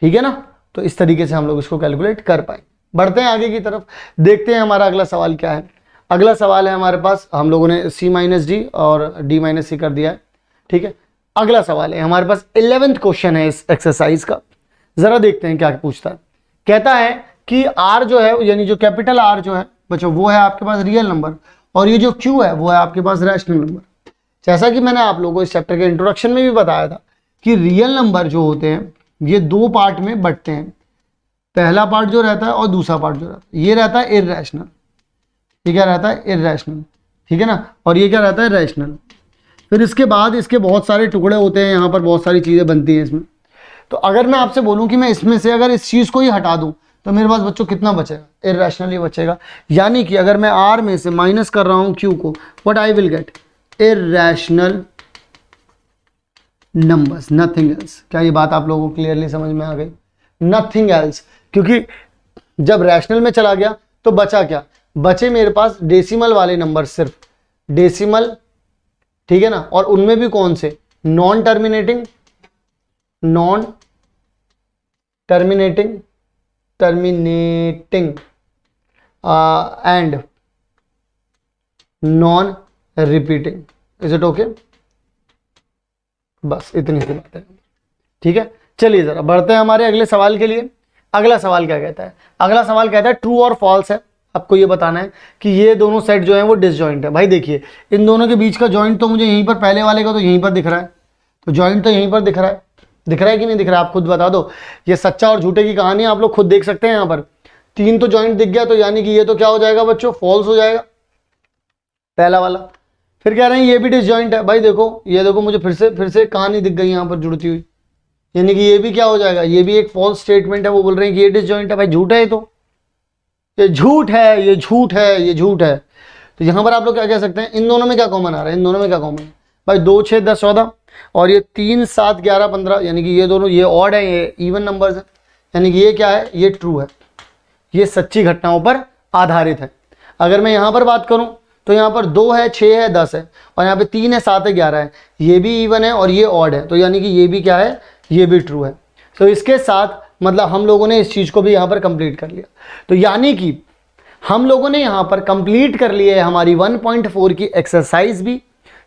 ठीक है ना, तो इस तरीके से हम लोग इसको कैलकुलेट कर पाए। बढ़ते हैं आगे की तरफ, देखते हैं हमारा अगला सवाल क्या है। अगला सवाल है हमारे पास, हम लोगों ने c माइनस डी और d माइनस सी कर दिया है। ठीक है, अगला सवाल है हमारे पास 11th क्वेश्चन है इस एक्सरसाइज का। जरा देखते हैं क्या पूछता है। कहता है कि r जो है, यानी जो कैपिटल R जो है बच्चों, वो है आपके पास रियल नंबर और ये जो q है वो है आपके पास रैशनल नंबर। जैसा कि मैंने आप लोगों को इस चैप्टर के इंट्रोडक्शन में भी बताया था कि रियल नंबर जो होते हैं ये 2 पार्ट में बंटते हैं। पहला पार्ट जो रहता है और दूसरा पार्ट जो रहता है, ये रहता है इररेशनल, ये क्या रहता है, इररेशनल। ठीक है ना, और ये क्या रहता है, रैशनल। फिर इसके बाद इसके बहुत सारे टुकड़े होते हैं, यहाँ पर बहुत सारी चीज़ें बनती हैं इसमें। तो अगर मैं आपसे बोलूं कि मैं इसमें से अगर इस चीज़ को ही हटा दूं तो मेरे पास बच्चों कितना बचेगा, इररेशनल ही बचेगा। यानी कि अगर मैं r में से माइनस कर रहा हूं q को, what I will get, irrational numbers, nothing else. क्या ये बात आप लोगों को क्लियरली समझ में आ गई, नथिंग एल्स। क्योंकि जब रैशनल में चला गया तो बचा क्या, बचे मेरे पास डेसिमल वाले नंबर, सिर्फ डेसिमल। ठीक है ना, और उनमें भी कौन से, non terminating, and non repeating. Is it okay, बस इतनी सी बात है। ठीक है, चलिए जरा बढ़ते हैं हमारे अगले सवाल के लिए। अगला सवाल क्या कहता है, अगला सवाल कहता है ट्रू और फॉल्स है। आपको ये बताना है कि ये दोनों सेट जो है वो डिसजॉइंट है। भाई देखिए इन दोनों के बीच का जॉइंट तो मुझे यहीं पर, पहले वाले का तो यहीं पर दिख रहा है, तो जॉइंट तो यहीं पर दिख रहा है, दिख रहा है कि नहीं दिख रहा है, आप खुद बता दो। ये सच्चा और झूठे की कहानी आप लोग खुद देख सकते हैं। यहाँ पर 3 तो जॉइंट दिख गया, तो यानी कि ये तो क्या हो जाएगा बच्चों, फॉल्स हो जाएगा पहला वाला। फिर कह रहे हैं ये भी डिसजॉइंट है। भाई देखो, ये देखो मुझे फिर से कहानी दिख गई यहाँ पर जुड़ती हुई, यानी कि ये भी क्या हो जाएगा, ये भी एक फॉल्स स्टेटमेंट है। वो बोल रहे हैं कि ये डिसजॉइंट है। भाई झूठ है, ये झूठ है, ये झूठ है, ये झूठ है। तो यहां पर आप लोग क्या कह सकते हैं, इन दोनों में क्या कॉमन आ रहा है, इन दोनों में क्या कॉमन है भाई, 2 6 10 14 और ये 3 7 11 15, यानी कि ये दोनों, ये ऑड है, ये इवन नंबर्स है, यानी कि ये क्या है, ये ट्रू है, ये सच्ची घटनाओं पर आधारित है। अगर मैं यहां पर बात करूं तो यहां पर 2 है, 6 है, 10 है, और यहां पे 3 है, 7 है, 11 है, ये भी इवन है और ये ऑड है, तो यानी कि ये भी क्या है, ये भी ट्रू है। तो इसके साथ मतलब हम लोगों ने इस चीज को भी यहां पर कंप्लीट कर लिया। तो यानी कि हम लोगों ने यहां पर कंप्लीट कर ली है हमारी 1.4 की एक्सरसाइज भी,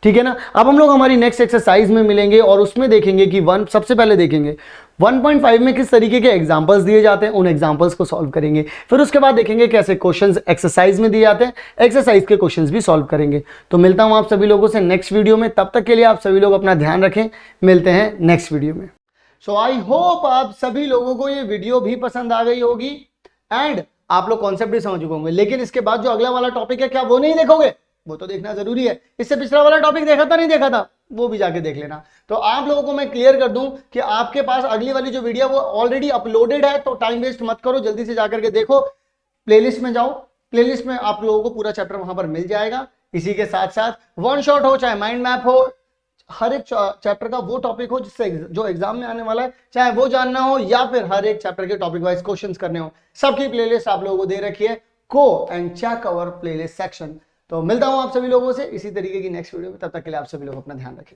ठीक है ना। अब हम लोग हमारी नेक्स्ट एक्सरसाइज में मिलेंगे और उसमें देखेंगे कि सबसे पहले देखेंगे 1.5 में किस तरीके के एग्जांपल्स दिए जाते हैं, उन एग्जांपल्स को सॉल्व करेंगे। फिर उसके बाद देखेंगे कैसे क्वेश्चंस एक्सरसाइज में दिए जाते हैं, एक्सरसाइज के क्वेश्चंस भी सॉल्व करेंगे। तो मिलता हूं आप सभी लोगों से नेक्स्ट वीडियो में, तब तक के लिए आप सभी लोग अपना ध्यान रखें, मिलते हैं नेक्स्ट वीडियो में। सो आई होप आप सभी लोगों को ये वीडियो भी पसंद आ गई होगी एंड आप लोग कॉन्सेप्ट भी समझ चुके होंगे। लेकिन इसके बाद जो अगला वाला टॉपिक है, क्या वो नहीं देखोगे? वो तो देखना जरूरी है। इससे पिछला वाला टॉपिक देखा था, नहीं देखा था, वो भी जाके देख लेना। तो आप लोगों को मैं क्लियर कर दूं कि आपके पास अगली वाली जो वीडियो वो ऑलरेडी अपलोडेड है, तो टाइम वेस्ट मत करो, जल्दी से जाकर के देखो, प्लेलिस्ट में जाओ, प्लेलिस्ट में आप लोगों को पूरा चैप्टर वहां पर मिल जाएगा। इसी के साथ साथ वन शॉट हो चाहे माइंड मैप हो, हर एक चैप्टर का वो टॉपिक हो जिससे जो एग्जाम में आने वाला है, चाहे वो जानना हो या फिर हर एक चैप्टर के टॉपिक वाइज क्वेश्चंस करने हो, सबकी प्लेलिस्ट आप लोगों को दे रखी है। Go and check our playlist section. तो मिलता हूं आप सभी लोगों से इसी तरीके की नेक्स्ट वीडियो में, तब तक के लिए आप सभी लोग अपना ध्यान रखें।